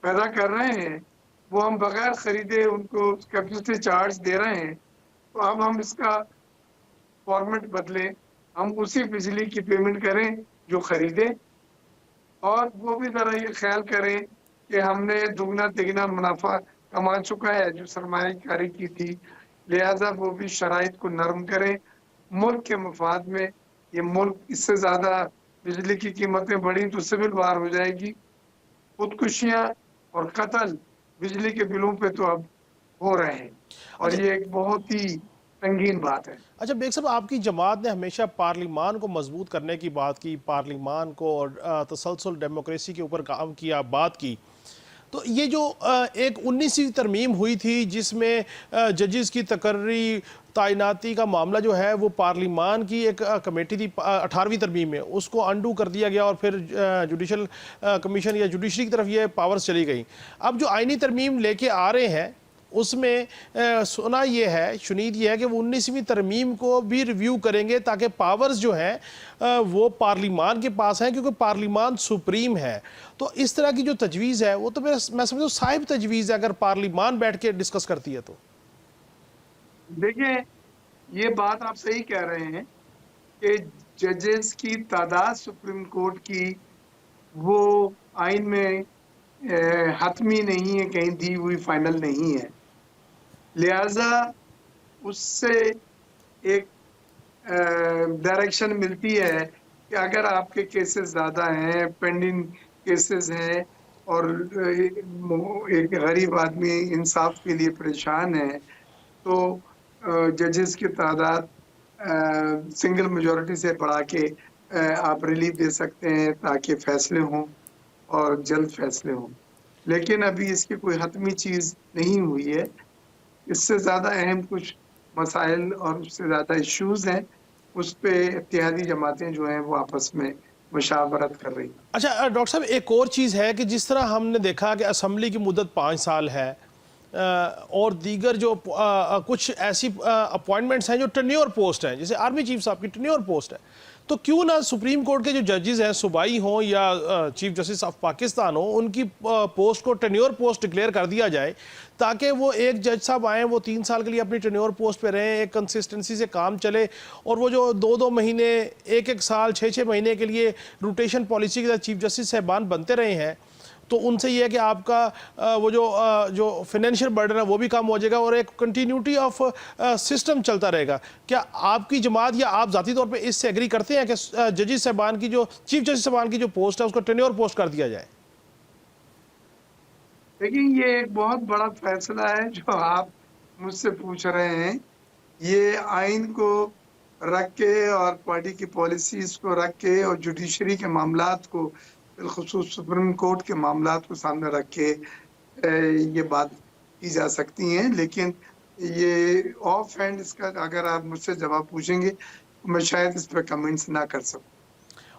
D: पैदा कर रहे हैं वो हम बगैर ख़रीदे उनको कैपेसिटी चार्ज दे रहे हैं, तो अब हम इसका फॉर्मेट बदलें, हम उसी बिजली की पेमेंट करें जो ख़रीदें। और वो भी ज़रा ये ख्याल करें कि हमने दुगना तिगना मुनाफा कमा चुका है जो सरमायाकारी की थी, लिहाजा वो भी शराइत को नरम करें मुल्क के मफाद में। ये मुल्क इससे ज़्यादा बिजली की कीमतें बढ़ी तो सिविल वार हो जाएगी। खुदकुशियाँ और कत्ल बिजली के बिलों पे तो अब हो रहे हैं और ये एक बहुत ही संगीन बात है।
A: अच्छा बेग साहब, आपकी जमात ने हमेशा पार्लिमान को मजबूत करने की बात की, पार्लिमान को और तसलसल डेमोक्रेसी के ऊपर काम किया, बात की। तो ये जो एक 19वीं तरमीम हुई थी जिसमें जजेस की तकर्री तैनाती का मामला जो है वो पार्लिमान की एक कमेटी थी 18वीं तरमीम में, उसको अंडू कर दिया गया और फिर जुडिशल कमीशन या जुडिशरी की तरफ ये पावर्स चली गई। अब जो आइनी तरमीम लेके आ रहे हैं उसमें सुना ये है, शुनीद ये है कि वो 19वीं तरमीम को भी रिव्यू करेंगे ताकि पावर्स जो हैं वो पार्लिमान के पास हैं, क्योंकि पार्लिमान सुप्रीम है। तो इस तरह की जो तजवीज़ है वो तो मैं समझता हूँ साहिब तजवीज़ है अगर पार्लिमान बैठ के डिस्कस करती है तो।
D: देखिए, ये बात आप सही कह रहे हैं कि जजेस की तादाद सुप्रीम कोर्ट की वो आइन में हतमी नहीं है, कहीं दी हुई फाइनल नहीं है, लिहाजा उससे एक डायरेक्शन मिलती है कि अगर आपके केसेस ज़्यादा हैं, पेंडिंग केसेस हैं और एक गरीब आदमी इंसाफ के लिए परेशान है, तो जजेस की तादाद सिंगल मेजॉरिटी से बढ़ा के आप रिलीफ दे सकते हैं ताकि फैसले हों और जल्द फैसले हों। लेकिन अभी इसकी कोई हतमी चीज़ नहीं हुई है। इससे ज़्यादा अहम कुछ मसाइल और उससे ज़्यादा इश्यूज़ हैं, उस पे इत्तेहादी जमातें जो हैं वो आपस में मुशावरत कर रही हैं।
A: अच्छा डॉक्टर साहब, एक और चीज़ है कि जिस तरह हमने देखा कि असम्बली की मुद्दत 5 साल है और दीगर जो कुछ ऐसी अपॉइंटमेंट्स हैं जो टेन्योर पोस्ट हैं, जैसे आर्मी चीफ साहब की टेन्योर पोस्ट है, तो क्यों ना सुप्रीम कोर्ट के जो जजेस हैं, सूबाई हों या चीफ जस्टिस ऑफ पाकिस्तान हो, उनकी पोस्ट को टेन्योर पोस्ट डिक्लेयर कर दिया जाए ताकि वो एक जज साहब आएँ, वो 3 साल के लिए अपनी टेन्योर पोस्ट पे रहें, एक कंसिस्टेंसी से काम चले, और वो जो 2-2 महीने, 1-1 साल, 6-6 महीने के लिए रोटेशन पॉलिसी के साथ चीफ जस्टिस साहबान बनते रहे हैं, तो उनसे ये है कि आपका वो जो फाइनेंशियल बर्डन है वो भी कम हो जाएगा और एक कंटिन्यूटी ऑफ सिस्टम चलता रहेगा। क्या आपकी जमात या आप ज़ाती तौर पे इससे एग्री करते हैं कि जजेस साहबान की जो चीफ जस्टिस साहबान की जो पोस्ट है उसको टेन्योर पोस्ट कर दिया जाए?
D: देखिए, ये एक बहुत बड़ा फैसला है जो आप मुझसे पूछ रहे हैं। ये आइन को रख के और पार्टी की पॉलिसीज़ को रख के और जुडिशरी के मामलात को, बिलखुसूस सुप्रीम कोर्ट के मामलात को सामने रख के ये बात की जा सकती हैं, लेकिन ये ऑफ हैंड इसका अगर आप मुझसे जवाब पूछेंगे तो मैं शायद इस पर कमेंट्स ना कर सकूं।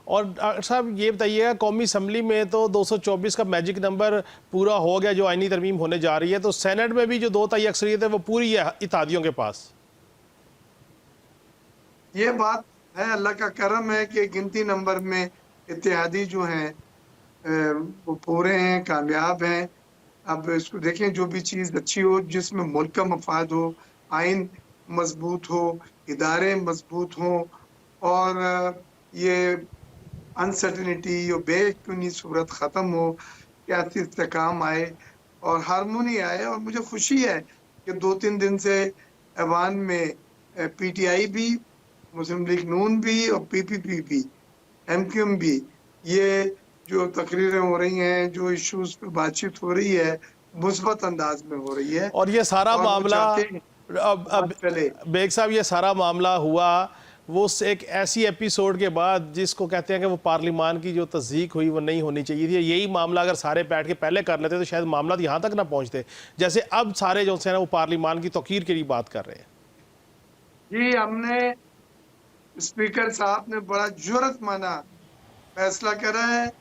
A: और डॉक्टर साहब ये बताइएगा, कौमी असम्बली में तो 224 का मैजिक नंबर पूरा हो गया जो आइनी तरमीम होने जा रही है, तो सेनेट में भी जो 2 तिहाई अक्सरियत है वो पूरी है इत्तेहादियों के पास।
D: ये बात है, अल्लाह का करम है कि गिनती नंबर में इत्तेहादी जो हैं वो पूरे हैं, कामयाब हैं। अब इसको देखें, जो भी चीज़ अच्छी हो, जिसमें मुल्क का मफाद हो, आइन मजबूत हो, इदारे मजबूत हों और ये अनसर्टिनिटी और बेयकीनी सूरत ख़त्म हो, सियासी इस्तेहकाम आए और हारमोनी आए। और मुझे खुशी है कि 2-3 दिन से ऐवान में PTI भी, मुस्लिम लीग नून भी और PPP भी, MQM भी, ये जो तकरीरें हो रही हैं, जो इश्यूज पे बातचीत हो रही है, मुस्बत अंदाज में हो रही है।
A: और ये सारा मामला अब बेग साहब, ये सारा मामला हुआ वो एक ऐसी एपिसोड के बाद जिसको कहते हैं कि वो पार्लिमान की जो तस्दीक हुई वो नहीं होनी चाहिए थी। यही मामला अगर सारे बैठ के पहले कर लेते तो शायद मामला यहाँ तक ना पहुँचते, जैसे अब सारे जो है ना वो पार्लिमान की तौकीर के लिए बात कर रहे हैं।
D: जी, हमने स्पीकर साहब ने बड़ा जुर्रतमाना फैसला करा है।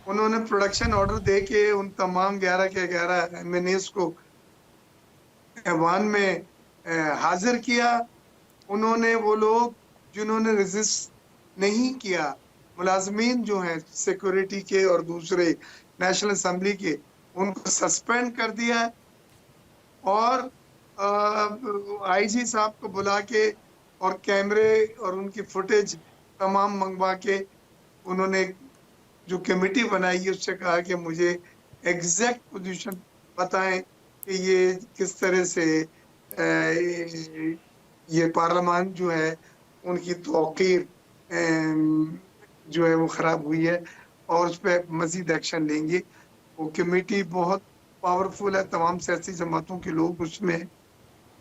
D: उन्होंने प्रोडक्शन ऑर्डर दे के उन तमाम 11 के 11 MNAs को ऐवान में हाजिर किया। उन्होंने वो लोग जिन्होंने रेजिस्ट नहीं किया, मुलाजमीन जो हैं सिक्योरिटी के और दूसरे नेशनल असम्बली के, उनको सस्पेंड कर दिया है और IG साहब को बुला के और कैमरे और उनकी फुटेज तमाम मंगवा के उन्होंने जो कमेटी बनाई है उससे कहा कि मुझे एग्जैक्ट पोजीशन बताएं कि ये किस तरह से ये पार्लियामान जो है उनकी तौकीर जो है वो ख़राब हुई है और उस पर मज़ीद एक्शन लेंगे। वो कमेटी बहुत पावरफुल है, तमाम सियासी जमातों के लोग उसमें,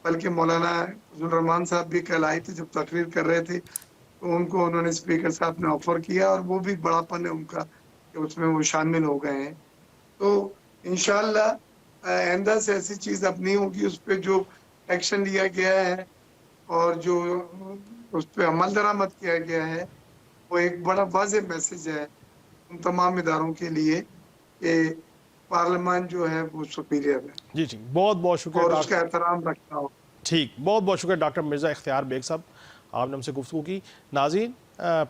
D: बल्कि मौलाना फजल रहमान साहब भी कल आए थे जब तकरीर कर रहे थे, तो उनको उन्होंने स्पीकर साहब ने ऑफर किया और वो भी बड़ापन है उनका कि उसमें वो शामिल हो गए हैं। तो इंशाअल्लाह आइंदा से ऐसी चीज़ अब नहीं होगी। उस पर जो एक्शन लिया गया है और जो उस पर अमल दरामद किया गया है वो एक बड़ा वाज़ेह मैसेज है उन तमाम इदारों के लिए कि पार्लियामान जो है वो सुपीरियर है
A: जी जी, बहुत बहुत शुक्रिया
D: और
A: डॉक्टर।
D: उसका एहतराम रखना हो।
A: ठीक, बहुत बहुत शुक्रिया डॉक्टर मिर्ज़ा इख्तियार बेग साहब, आपने हमसे गुफ्तगू की। नाज़रीन,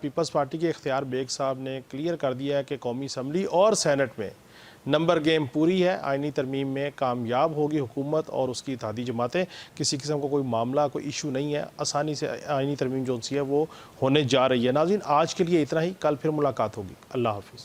A: पीपल्स पार्टी के इख्तियार बेग साहब ने क्लियर कर दिया है कि कौमी असम्बली और सैनेट में नंबर गेम पूरी है, आइनी तरमीम में कामयाब होगी हुकूमत और उसकी इत्तेहादी जमातें। किसी किस्म का कोई मामला, कोई इशू नहीं है, आसानी से आइनी तरमीम जो सी है वो होने जा रही है। नाज़रीन, आज के लिए इतना ही, कल फिर मुलाकात होगी। अल्लाह हाफिज़।